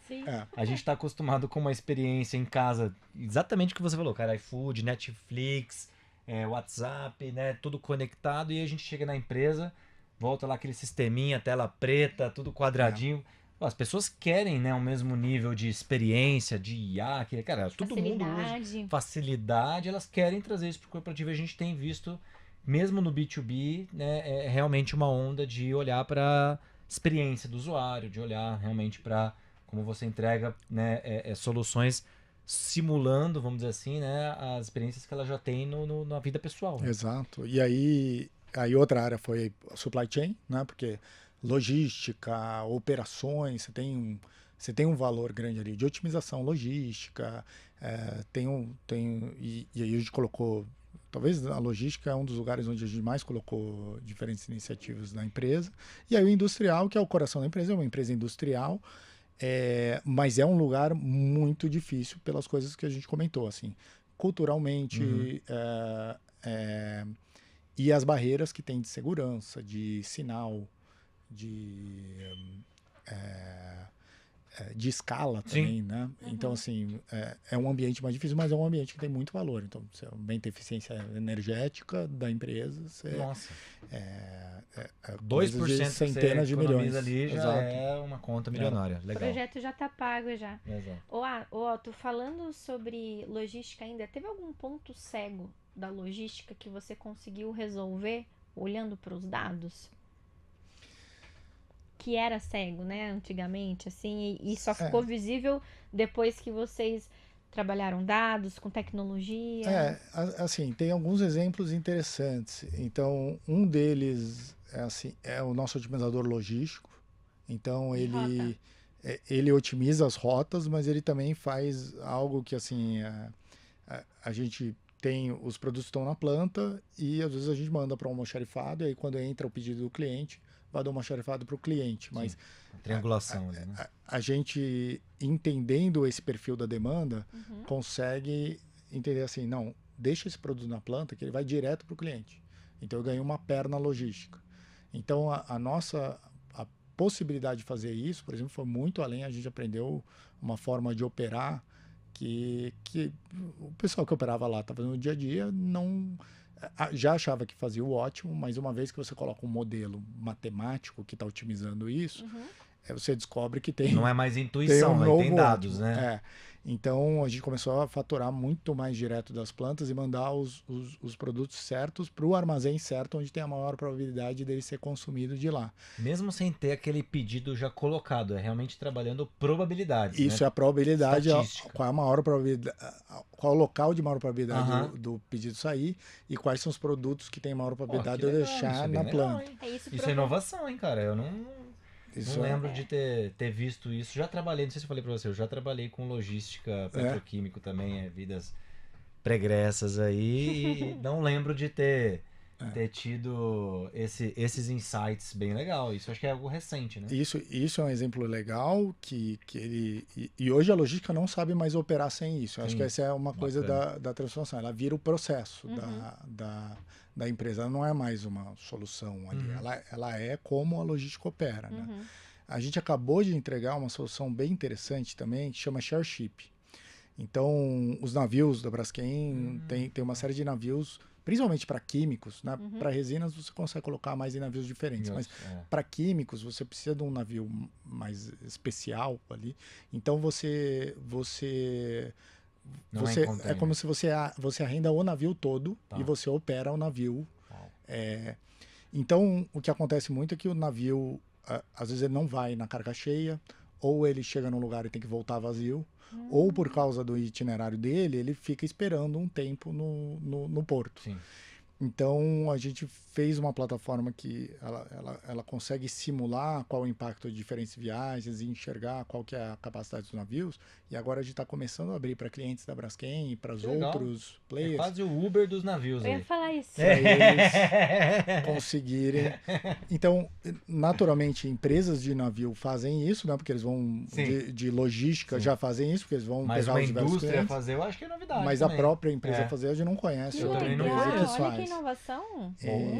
A gente está acostumado com uma experiência em casa, exatamente o que você falou, cara, iFood, Netflix, WhatsApp, né, tudo conectado, e a gente chega na empresa, volta lá aquele sisteminha, tela preta, tudo quadradinho. As pessoas querem, né, o mesmo nível de experiência, de IA, cara, todo mundo usa facilidade, elas querem trazer isso para o corporativo. A gente tem visto, mesmo no B2B, né, é realmente uma onda de olhar para a experiência do usuário, de olhar realmente para como você entrega, né, soluções simulando, vamos dizer assim, né, as experiências que ela já tem na vida pessoal. Né? Exato. E aí outra área foi a supply chain, né, porque logística, operações, você tem um valor grande ali de otimização logística, e aí a gente colocou, talvez a logística é um dos lugares onde a gente mais colocou diferentes iniciativas na empresa, e aí o industrial, que é o coração da empresa, é uma empresa industrial, mas é um lugar muito difícil pelas coisas que a gente comentou, assim, culturalmente, e as barreiras que tem de segurança, de sinal, de escala também, Sim. né? Então, assim, é um ambiente mais difícil, mas é um ambiente que tem muito valor. Então, você aumenta a eficiência energética da empresa, você Nossa. coisas 2% de que você centenas de milhões. economiza ali já Exato. é uma conta milionária. O Legal. projeto já tá pago já. Exato. Tô falando sobre logística ainda. Teve algum ponto cego da logística que você conseguiu resolver olhando para os dados? Que era cego, né, antigamente, assim, e só ficou visível depois que vocês trabalharam dados com tecnologia. Assim, tem alguns exemplos interessantes. Então, um deles é o nosso otimizador logístico. Então, ele otimiza as rotas, mas ele também faz algo que, assim, a gente tem, os produtos estão na planta e às vezes a gente manda para um almoxarifado e aí quando entra o pedido do cliente, vai dar um almoxarifado para o cliente. Mas Sim. Triangulação ali, né? a gente, entendendo esse perfil da demanda, consegue entender assim, não, deixa esse produto na planta que ele vai direto para o cliente. Então eu ganho uma perna logística. Então a possibilidade de fazer isso, por exemplo, foi muito além. A gente aprendeu uma forma de operar que o pessoal que operava lá estava no dia a dia, já achava que fazia o ótimo, mas uma vez que você coloca um modelo matemático que está otimizando isso, você descobre que tem... Não é mais intuição, tem tem dados, ótimo, né? Então, a gente começou a faturar muito mais direto das plantas e mandar os produtos certos para o armazém certo, onde tem a maior probabilidade dele ser consumido de lá. Mesmo sem ter aquele pedido já colocado, é realmente trabalhando probabilidades. Isso, né? é a probabilidade, Estatística. qual é a maior probabilidade, qual é o local de maior probabilidade do pedido sair e quais são os produtos que têm maior probabilidade de eu deixar na planta. Isso é inovação, hein, cara? Eu não lembro de ter visto isso. Já trabalhei, não sei se eu falei pra você, eu já trabalhei com logística petroquímico também, vidas pregressas aí, e não lembro de ter tido esses insights bem legal. Isso acho que é algo recente, né? Isso é um exemplo legal que ele... E hoje a logística não sabe mais operar sem isso. Eu acho que essa é uma coisa da transformação. Ela vira o processo da empresa. Ela não é mais uma solução ali. Ela é como a logística opera, né? A gente acabou de entregar uma solução bem interessante também, que chama Shareship. Então, os navios da Braskem, tem uma série de navios, principalmente para químicos, né? Para resinas você consegue colocar mais em navios diferentes, mas para químicos você precisa de um navio mais especial ali. Então é como se você arrenda o navio todo e você opera o navio. Então, o que acontece muito é que o navio, às vezes ele não vai na carga cheia, ou ele chega num lugar e tem que voltar vazio, ou por causa do itinerário dele, ele fica esperando um tempo no porto. Sim. Então, a gente fez uma plataforma que ela consegue simular qual é o impacto de diferentes viagens e enxergar qual que é a capacidade dos navios. E agora a gente está começando a abrir para clientes da Braskem e para os outros players. É quase o Uber dos navios. Eu ia falar isso. Para eles conseguirem. Então, naturalmente, empresas de navio fazem isso, né? Porque eles vão de logística já fazem isso, porque eles vão Mas pegar uma os diversos indústria clientes. fazer, eu acho que é novidade. Mas também. a própria empresa fazer, a gente não conhece. Que Outra legal, empresa que olha faz. que inovação.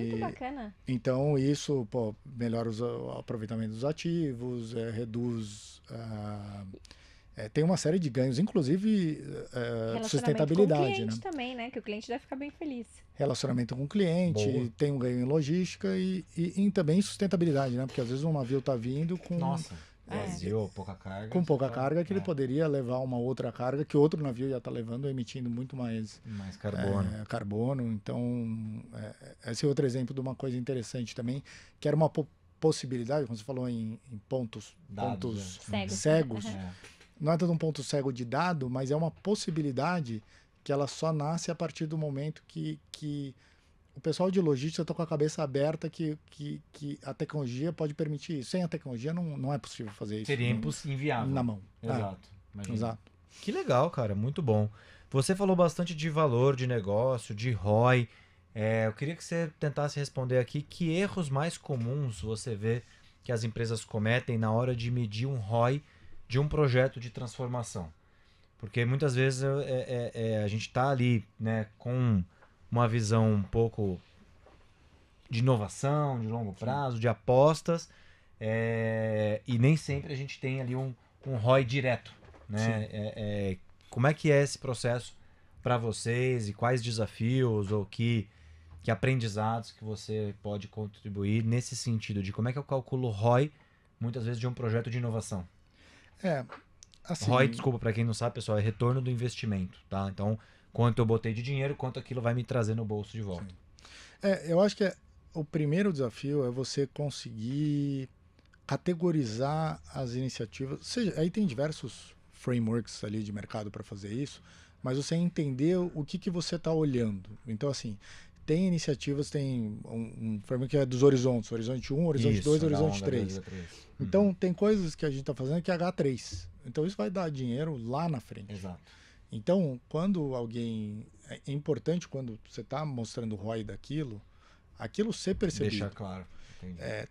Muito bacana. Então, isso melhora o aproveitamento dos ativos, reduz... tem uma série de ganhos, inclusive sustentabilidade. Com o cliente né? também, né? Que o cliente deve ficar bem feliz. Relacionamento com o cliente, Boa. tem um ganho em logística e também sustentabilidade, né? Porque às vezes um navio está vindo com... Nossa, vazio, pouca carga. Com pouca carga, que ele poderia levar uma outra carga que outro navio já está levando, emitindo muito mais carbono. Carbono. Então, esse é outro exemplo de uma coisa interessante também, que era uma possibilidade, como você falou em pontos cegos. Não é tanto um ponto cego de dado, mas é uma possibilidade que ela só nasce a partir do momento que o pessoal de logística está com a cabeça aberta que a tecnologia pode permitir isso. Sem a tecnologia não é possível fazer isso. Seria inviável. Na mão. Exato. Exato. Que legal, cara. Muito bom. Você falou bastante de valor de negócio, de ROI. Eu queria que você tentasse responder aqui que erros mais comuns você vê que as empresas cometem na hora de medir um ROI de um projeto de transformação. Porque muitas vezes a gente está ali, né, com uma visão um pouco de inovação, de longo prazo, de apostas, e nem sempre a gente tem ali um um ROI direto, né? Como é que é esse processo para vocês e quais desafios ou que aprendizados que você pode contribuir nesse sentido de como é que eu calculo ROI muitas vezes de um projeto de inovação? Assim, ROI, desculpa, para quem não sabe, pessoal, é retorno do investimento, tá? Então, quanto eu botei de dinheiro, quanto aquilo vai me trazer no bolso de volta. eu acho que o primeiro desafio é você conseguir categorizar as iniciativas. Ou seja, aí tem diversos frameworks ali de mercado para fazer isso, mas você entender o que você está olhando. Então, assim, tem iniciativas, tem um framework que é dos horizontes, horizonte 1, horizonte 2, horizonte 3. Então, tem coisas que a gente está fazendo que é H3. Então, isso vai dar dinheiro lá na frente. Exato. Então, quando alguém... É importante quando você está mostrando o ROI daquilo, aquilo ser percebido. Deixar claro.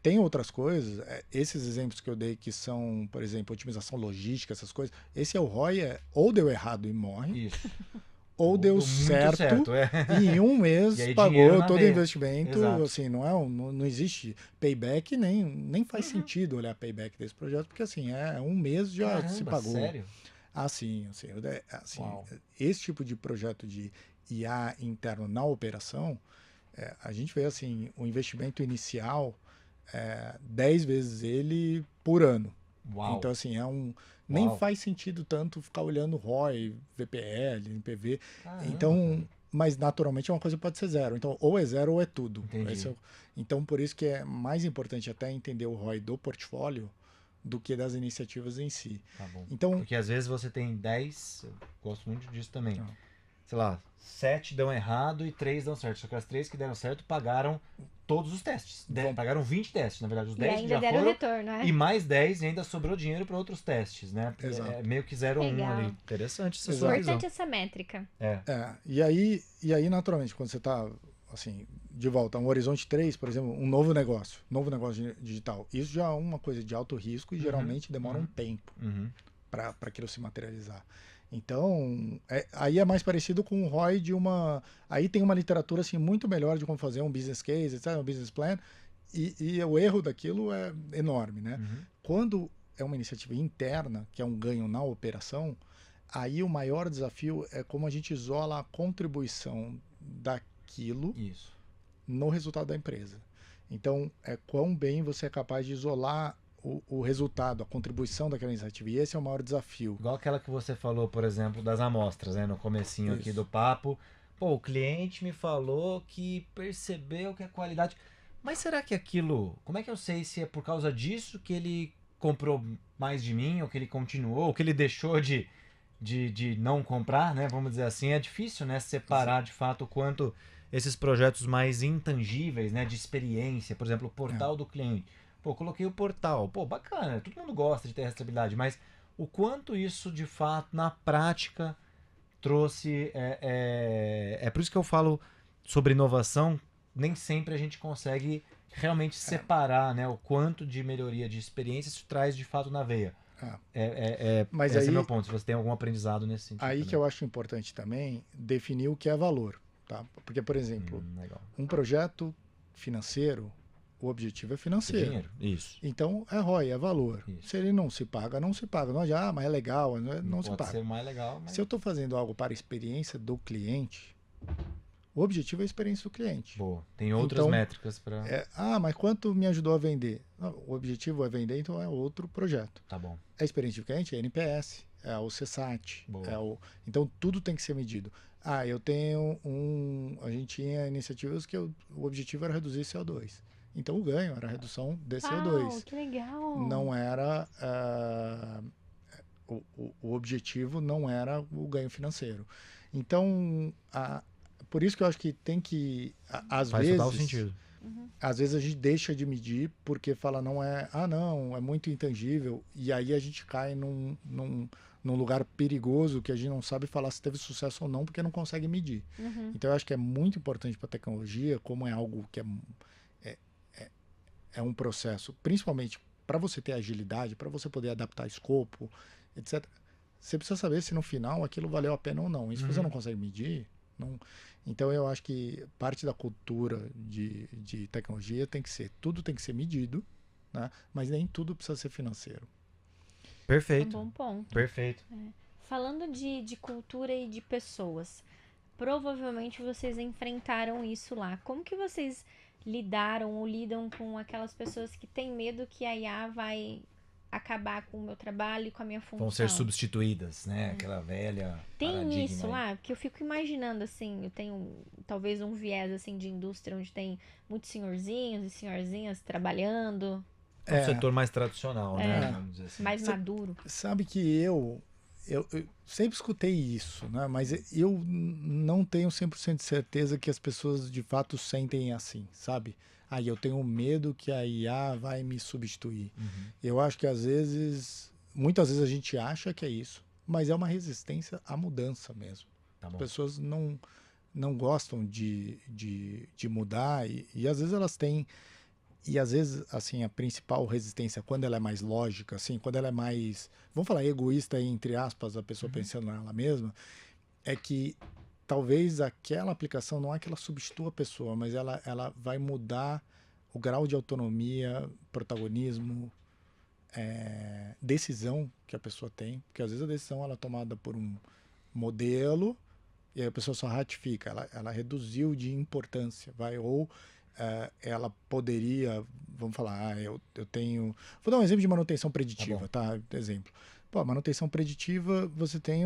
Tem outras coisas, esses exemplos que eu dei que são, por exemplo, otimização logística, essas coisas, esse é o ROI, ou deu errado e morre, Isso. ou deu certo e em um mês pagou todo o investimento. Exato. Assim, não existe payback, nem faz sentido olhar payback desse projeto, porque assim, um mês já se pagou. Sério? Assim, esse tipo de projeto de IA interno na operação, a gente vê assim, o investimento inicial 10 vezes ele por ano. Uau. Então, assim, nem faz sentido tanto ficar olhando ROI, VPL, NPV. Caramba, então, mas naturalmente é uma coisa que pode ser zero. Então, ou é zero ou é tudo. Então, por isso que é mais importante até entender o ROI do portfólio do que das iniciativas em si. Tá bom. Então, porque às vezes você tem 10, eu gosto muito disso também. Sei lá, 7 dão errado e 3 dão certo. Só que as 3 que deram certo pagaram todos os testes. Pagaram 20 testes, na verdade. Os 10 que já foram. Retorno, E mais 10 e ainda sobrou dinheiro para outros testes, né? É meio que 0 ou 1 ali. Interessante essa sua visão. Importante essa métrica. E aí, naturalmente, quando você está assim, de volta a um horizonte 3, por exemplo, um novo negócio digital, isso já é uma coisa de alto risco e geralmente demora um tempo para aquilo se materializar. Então, aí é mais parecido com o ROI de uma... Aí tem uma literatura assim, muito melhor de como fazer um business case, etc., um business plan, e o erro daquilo é enorme, né? Quando é uma iniciativa interna, que é um ganho na operação, aí o maior desafio é como a gente isola a contribuição daquilo no resultado da empresa. Então, quão bem você é capaz de isolar o resultado, a contribuição daquela iniciativa. E esse é o maior desafio. Igual aquela que você falou, por exemplo, das amostras, né? No comecinho aqui do papo. Pô, o cliente me falou que percebeu que a qualidade... Mas será que aquilo... Como é que eu sei se é por causa disso que ele comprou mais de mim, ou que ele continuou, ou que ele deixou de não comprar, né? Vamos dizer assim. É difícil, né? Separar de fato o quanto esses projetos mais intangíveis, né? De experiência, por exemplo, o portal do cliente. Pô, coloquei o portal. Pô, bacana. Todo mundo gosta de ter rastreabilidade, mas o quanto isso, de fato, na prática, trouxe... É por isso que eu falo sobre inovação. Nem sempre a gente consegue realmente separar, né? O quanto de melhoria de experiência isso traz, de fato, na veia. Mas esse aí, é meu ponto. Se você tem algum aprendizado nesse sentido. Aí também. que eu acho importante também definir o que é valor. Tá? Porque, por exemplo, um projeto financeiro... O objetivo é financeiro. Dinheiro. Isso. Então, é ROI, é valor. Isso. Se ele não se paga, não se paga. Não adianta, mas é legal, não se paga. Pode ser mais legal, mas... Se eu estou fazendo algo para a experiência do cliente, o objetivo é a experiência do cliente. Boa. Tem outras métricas para... mas quanto me ajudou a vender? O objetivo é vender, então é outro projeto. Tá bom. É a experiência do cliente, é NPS, é o CSAT. Então, tudo tem que ser medido. Eu tenho a gente tinha iniciativas que o objetivo era reduzir CO2. Então, o ganho era a redução de CO2. Que legal! Não era... o objetivo não era o ganho financeiro. Então, por isso que eu acho que tem que... Às Faz vezes, total sentido. Às vezes a gente deixa de medir porque fala, não, é muito intangível. E aí a gente cai num lugar perigoso que a gente não sabe falar se teve sucesso ou não porque não consegue medir. Então, eu acho que é muito importante para a tecnologia, como é algo que é um processo, principalmente para você ter agilidade, para você poder adaptar escopo, etc. Você precisa saber se no final aquilo valeu a pena ou não. E se você não consegue medir, não... Então eu acho que parte da cultura de tecnologia tem que ser, tudo tem que ser medido, né? Mas nem tudo precisa ser financeiro. É um Perfeito, bom ponto. perfeito. Falando de cultura e de pessoas, provavelmente vocês enfrentaram isso lá. Como que vocês lidaram ou lidam com aquelas pessoas que têm medo que a IA vai acabar com o meu trabalho e com a minha Vão ser função? substituídas, né? Aquela velha Tem paradigma isso aí. lá? Porque eu fico imaginando, assim, eu tenho talvez um viés, assim, de indústria onde tem muitos senhorzinhos e senhorzinhas trabalhando, É um É, setor mais tradicional, né? É. Vamos dizer assim. mais maduro. sabe que eu sempre escutei isso, né? Mas eu não tenho 100% de certeza que as pessoas de fato sentem assim, sabe? Aí eu tenho medo que a IA vai me substituir. Uhum. Eu acho que às vezes, muitas vezes a gente acha que é isso, mas é uma resistência à mudança mesmo. Tá As bom. pessoas não gostam de mudar e às vezes elas têm. E às vezes, assim, a principal resistência, quando ela é mais lógica, assim, quando ela é mais, vamos falar egoísta, entre aspas, a pessoa pensando nela mesma, é que talvez aquela aplicação não é que ela substitua a pessoa, mas ela vai mudar o grau de autonomia, protagonismo, decisão que a pessoa tem, porque às vezes a decisão ela é tomada por um modelo e aí a pessoa só ratifica, ela reduziu de importância, vai, ou ela poderia, vamos falar, eu tenho, vou dar um exemplo de manutenção preditiva, tá? Exemplo. Pô, a manutenção preditiva, você tem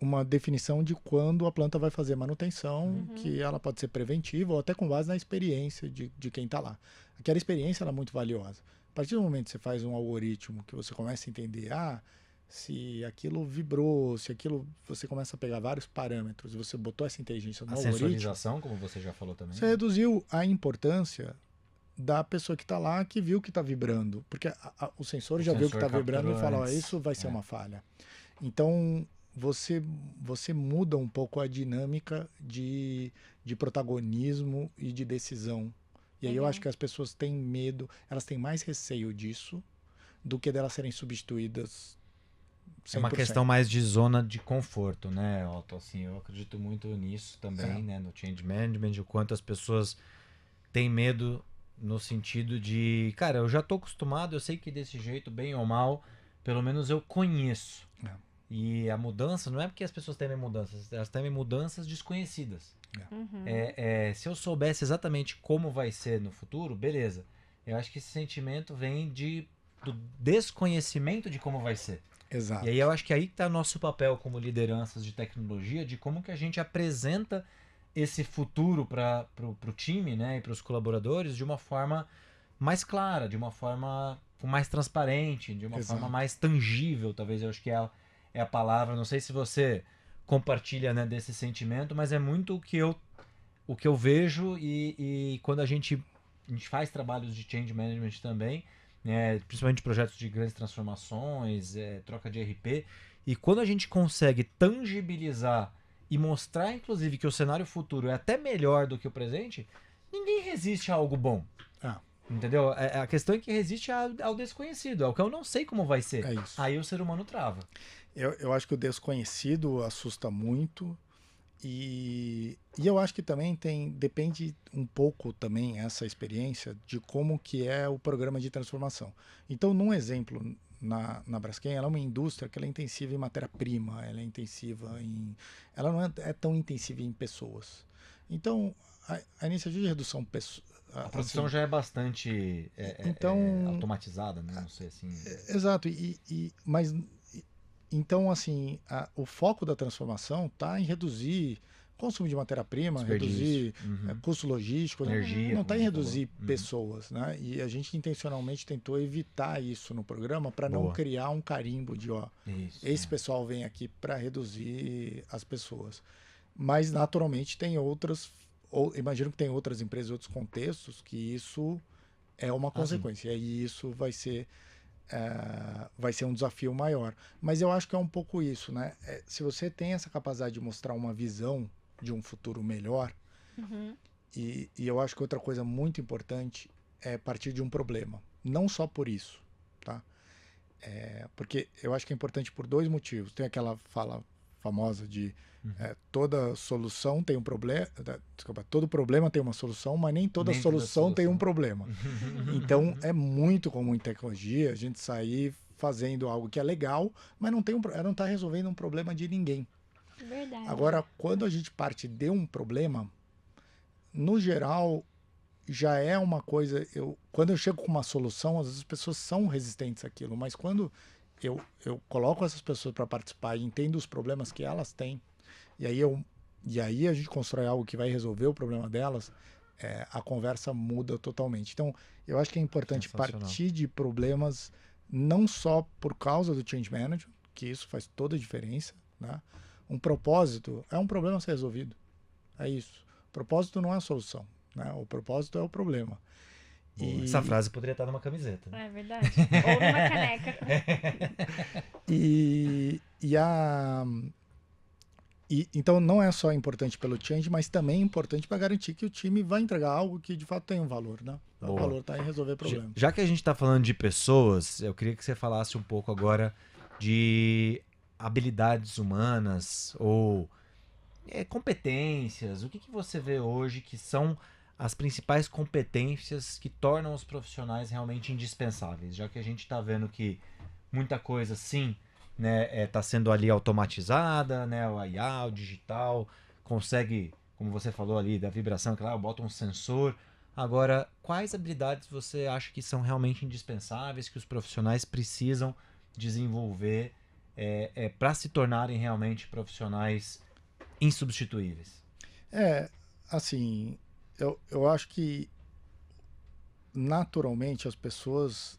uma definição de quando a planta vai fazer manutenção, que ela pode ser preventiva ou até com base na experiência de quem está lá. Aquela experiência ela é muito valiosa. A partir do momento que você faz um algoritmo que você começa a entender, se aquilo vibrou, se aquilo, você começa a pegar vários parâmetros e você botou essa inteligência no A algoritmo, sensorização, como você já falou também. você reduziu a importância da pessoa que está lá, que viu que está vibrando. Porque o sensor já viu que está vibrando e fala, antes. isso vai ser uma falha. Então, você muda um pouco a dinâmica de protagonismo e de decisão. E aí eu Legal. acho que as pessoas têm medo, elas têm mais receio disso do que delas serem substituídas 100%. É uma questão mais de zona de conforto, né, Otto? Assim, eu acredito muito nisso também, né, no change management, o quanto as pessoas têm medo no sentido de, cara, eu já tô acostumado, eu sei que desse jeito, bem ou mal, pelo menos eu conheço. E a mudança, não é porque as pessoas temem mudanças, elas temem mudanças desconhecidas. Se eu soubesse exatamente como vai ser no futuro, beleza. Eu acho que esse sentimento vem do desconhecimento de como vai ser. Exato. E aí eu acho que aí está o nosso papel como lideranças de tecnologia, de como que a gente apresenta esse futuro para o time, né, e para os colaboradores de uma forma mais clara, de uma forma mais transparente, de uma forma mais tangível, talvez eu acho que é a palavra. Não sei se você compartilha, né, desse sentimento, mas é muito o que eu vejo e quando a gente faz trabalhos de change management também, principalmente projetos de grandes transformações, troca de RP, e quando a gente consegue tangibilizar e mostrar, inclusive, que o cenário futuro é até melhor do que o presente, ninguém resiste a algo bom. Entendeu? A questão é que resiste ao desconhecido, ao que eu não sei como vai ser. É isso. Aí o ser humano trava. Eu acho que o desconhecido assusta muito e eu acho que também depende um pouco também essa experiência de como que é o programa de transformação. Então, num exemplo, na Braskem, ela é uma indústria que ela é intensiva em matéria-prima, ela é intensiva ela não é tão intensiva em pessoas. Então, a iniciativa de redução a produção já é bastante automatizada, né? Não sei assim. Exato. Mas então, assim, o foco da transformação está em reduzir consumo de matéria-prima, reduzir custo logístico, energia, não está em reduzir pessoas, né? E a gente intencionalmente tentou evitar isso no programa para não criar um carimbo de, esse pessoal vem aqui para reduzir as pessoas. Mas, naturalmente, tem outras, imagino que tem outras empresas, outros contextos que isso é uma consequência. E isso vai ser um desafio maior. Mas eu acho que é um pouco isso, né? Se você tem essa capacidade de mostrar uma visão de um futuro melhor, e eu acho que outra coisa muito importante é partir de um problema. Não só por isso, tá? Porque eu acho que é importante por dois motivos. Tem aquela fala famosa de toda solução tem um problema, desculpa, todo problema tem uma solução, mas nem toda solução tem um problema. Então é muito comum em tecnologia a gente sair fazendo algo que é legal, mas não está resolvendo um problema de ninguém. Verdade. Agora, quando a gente parte de um problema, no geral, já é uma coisa... Quando eu chego com uma solução, às vezes as pessoas são resistentes àquilo, mas quando eu coloco essas pessoas para participar e entendo os problemas que elas têm, e aí a gente constrói algo que vai resolver o problema delas, a conversa muda totalmente. Então, eu acho que é importante partir de problemas não só por causa do change management, que isso faz toda a diferença, né? Um propósito é um problema a ser resolvido. É isso. O propósito não é a solução, né? O propósito é o problema. Essa frase poderia estar numa camiseta. É verdade. Ou numa caneca. Então não é só importante pelo change, mas também é importante para garantir que o time vai entregar algo que de fato tem um valor, né? O valor está em resolver problemas. Já que a gente está falando de pessoas, eu queria que você falasse um pouco agora de habilidades humanas ou competências. O que você vê hoje que são as principais competências que tornam os profissionais realmente indispensáveis? Já que a gente está vendo que muita coisa, sim, né, tá sendo ali automatizada, né, o IA, o digital, consegue, como você falou ali, da vibração, claro, bota um sensor. Agora, quais habilidades você acha que são realmente indispensáveis, que os profissionais precisam desenvolver para se tornarem realmente profissionais insubstituíveis? Assim, eu acho que naturalmente as pessoas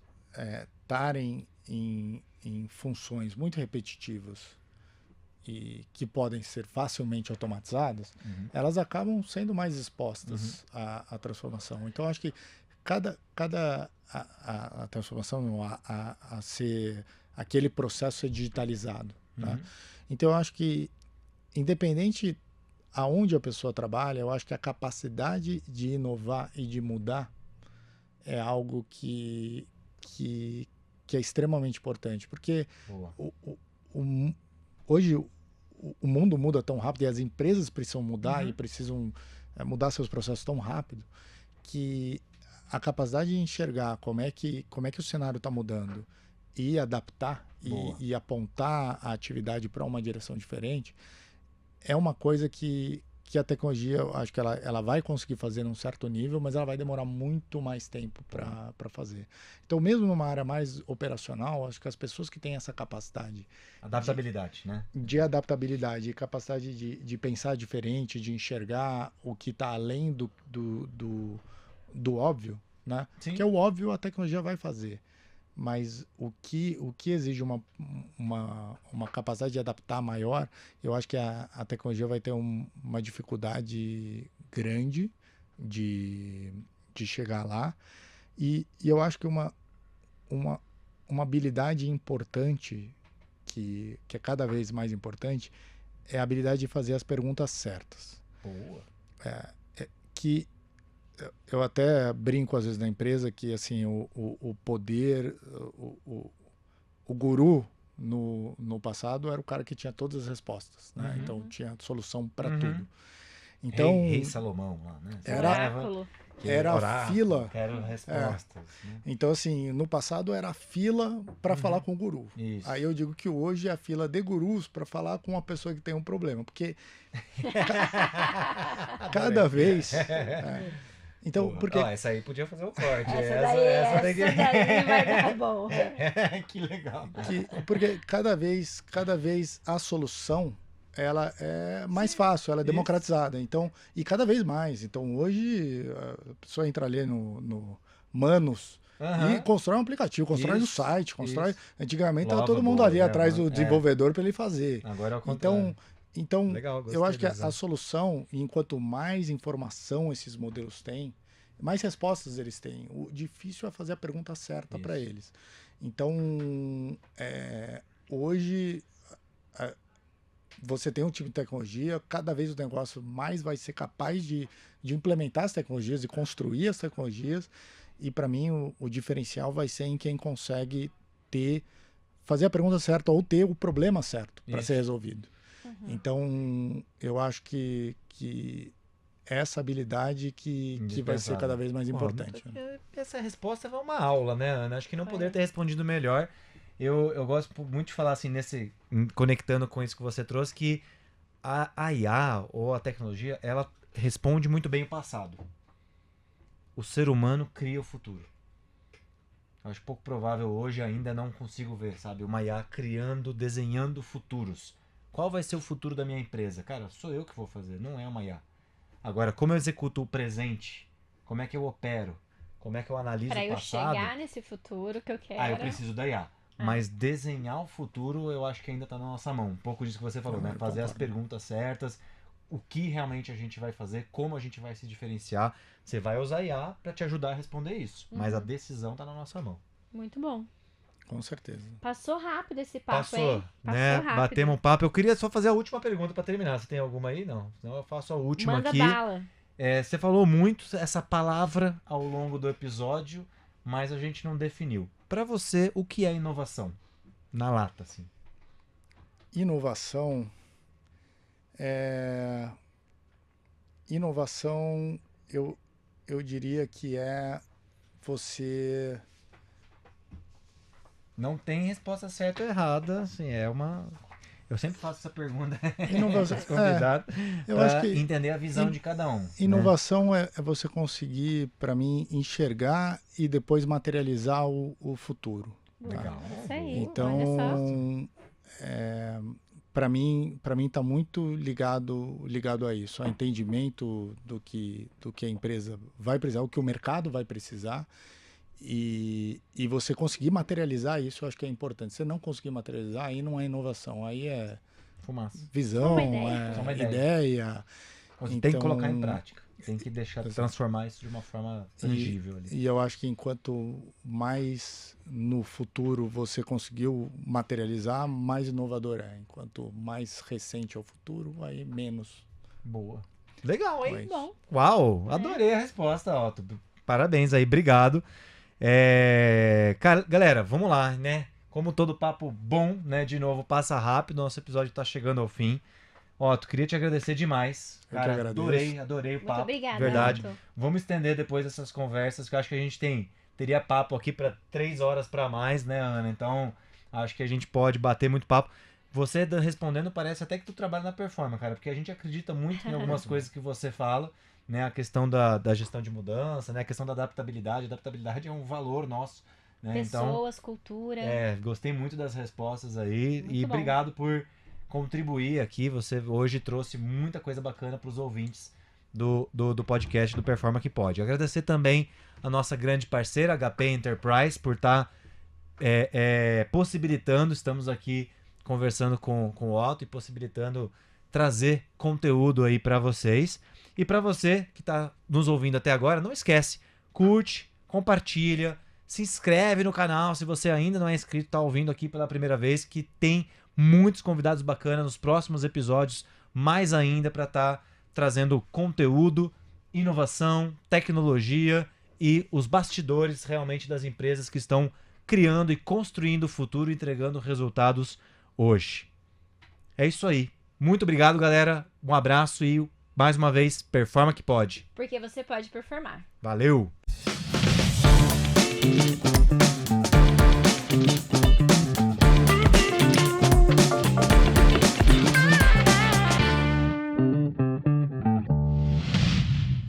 estarem em funções muito repetitivas e que podem ser facilmente automatizadas, elas acabam sendo mais expostas à transformação. Então, acho que a transformação a ser aquele processo ser digitalizado. Tá? Então, eu acho que, independente aonde a pessoa trabalha, eu acho que a capacidade de inovar e de mudar é algo que é extremamente importante, porque hoje o mundo muda tão rápido e as empresas precisam mudar e precisam mudar seus processos tão rápido que a capacidade de enxergar como é que o cenário está mudando e adaptar e apontar a atividade para uma direção diferente é uma coisa que a tecnologia, eu acho que ela vai conseguir fazer num certo nível, mas ela vai demorar muito mais tempo para fazer. Então, mesmo numa área mais operacional, acho que as pessoas que têm essa capacidade... Adaptabilidade, né? De adaptabilidade, capacidade de pensar diferente, de enxergar o que está além do óbvio, né? Sim. Que é o óbvio, a tecnologia vai fazer. Mas o que exige uma capacidade de adaptar maior, eu acho que a tecnologia vai ter uma dificuldade grande de chegar lá. E eu acho que uma habilidade importante, que é cada vez mais importante, é a habilidade de fazer as perguntas certas. Boa. Que eu até brinco às vezes na empresa que assim o poder, o guru no passado era o cara que tinha todas as respostas, né? Então tinha solução para tudo. Então Rei Salomão lá, né? Era oráculo, fila. Quero respostas. Né? Então assim, no passado era a fila para falar com o guru. Isso. Aí eu digo que hoje é a fila de gurus para falar com uma pessoa que tem um problema, porque cada vez então, porque... essa aí podia fazer um corte. Essa daí vai dar bom. Que legal. Porque cada vez a solução ela é mais fácil, ela é democratizada. Então, e cada vez mais. Então, hoje a pessoa entra ali no Manus e constrói um aplicativo, constrói um site, constrói... Antigamente estava todo mundo ali atrás do desenvolvedor para ele fazer. Agora é o contrário. Então, legal, eu acho que a solução, enquanto mais informação esses modelos têm, mais respostas eles têm. O difícil é fazer a pergunta certa para eles. Então, hoje, você tem um time de tecnologia, cada vez o negócio mais vai ser capaz de implementar as tecnologias e construir as tecnologias. E, para mim, o diferencial vai ser em quem consegue fazer a pergunta certa ou ter o problema certo para ser resolvido. Então, eu acho que essa habilidade que vai ser cada vez mais importante. Essa resposta é uma aula, né, Ana? Acho que não poderia ter respondido melhor. Eu gosto muito de falar assim, conectando com isso que você trouxe, que a IA ou a tecnologia, ela responde muito bem o passado. O ser humano cria o futuro. Acho pouco provável hoje, ainda não consigo ver, sabe? Uma IA desenhando futuros. Qual vai ser o futuro da minha empresa? Cara, sou eu que vou fazer, não é uma IA. Agora, como eu executo o presente? Como é que eu opero? Como é que eu analiso o passado? Para eu chegar nesse futuro que eu quero... Eu preciso da IA. Mas desenhar o futuro, eu acho que ainda está na nossa mão. Um pouco disso que você falou, né? Fazer as perguntas certas, o que realmente a gente vai fazer, como a gente vai se diferenciar. Você vai usar IA para te ajudar a responder isso. Mas a decisão está na nossa mão. Muito bom. Com certeza. Passou rápido esse papo, Passou, hein? né? Rápido. Batemos um papo. Eu queria só fazer a última pergunta para terminar. Você tem alguma aí? Não. Senão eu faço a última Manda aqui. bala. Você falou muito essa palavra ao longo do episódio, mas a gente não definiu. Para você, o que é inovação? Na lata, assim. Inovação eu diria que é você... Não tem resposta certa ou errada, assim, eu sempre faço essa pergunta Inovação, eu acho que entender a visão de cada um. Inovação, né? é você conseguir, para mim, enxergar e depois materializar o futuro. Legal. Isso aí, então, para mim está muito ligado a isso, a entendimento do que a empresa vai precisar, o que o mercado vai precisar. E você conseguir materializar isso, eu acho que é importante. Se você não conseguir materializar, aí não é inovação, aí é fumaça, visão, uma ideia. Então, tem que colocar em prática, tem que transformar isso de uma forma tangível ali. E eu acho que enquanto mais no futuro você conseguiu materializar, mais inovador é. Enquanto mais recente é o futuro, aí menos. Boa. Legal, hein? Bom. Uau, adorei a resposta, Otto. Parabéns aí, obrigado. Cara, galera, vamos lá, né? Como todo papo bom, né? De novo, passa rápido. Nosso episódio tá chegando ao fim. Otto, queria te agradecer demais. Cara, adorei o papo. Muito obrigada, verdade. Otto. Vamos estender depois essas conversas, que eu acho que a gente teria papo aqui para 3 horas para mais, né, Ana? Então, acho que a gente pode bater muito papo. Você respondendo, parece até que tu trabalha na Performa, cara, porque a gente acredita muito em algumas coisas que você fala, né? A questão da gestão de mudança, né? A questão da adaptabilidade. Adaptabilidade é um valor nosso, né? Pessoas, cultura. Gostei muito das respostas aí. Muito e bom. obrigado por contribuir aqui. Você hoje trouxe muita coisa bacana para os ouvintes do podcast do Performa que Pode. Agradecer também a nossa grande parceira, HP Enterprise, por estar possibilitando, estamos aqui conversando com o Otto e possibilitando trazer conteúdo aí para vocês. E para você que está nos ouvindo até agora, não esquece, curte, compartilha, se inscreve no canal se você ainda não é inscrito, está ouvindo aqui pela primeira vez, que tem muitos convidados bacanas nos próximos episódios, mais ainda para estar trazendo conteúdo, inovação, tecnologia e os bastidores realmente das empresas que estão criando e construindo o futuro, entregando resultados hoje. É isso aí. Muito obrigado, galera. Um abraço e, mais uma vez, Performa que Pode. Porque você pode performar. Valeu!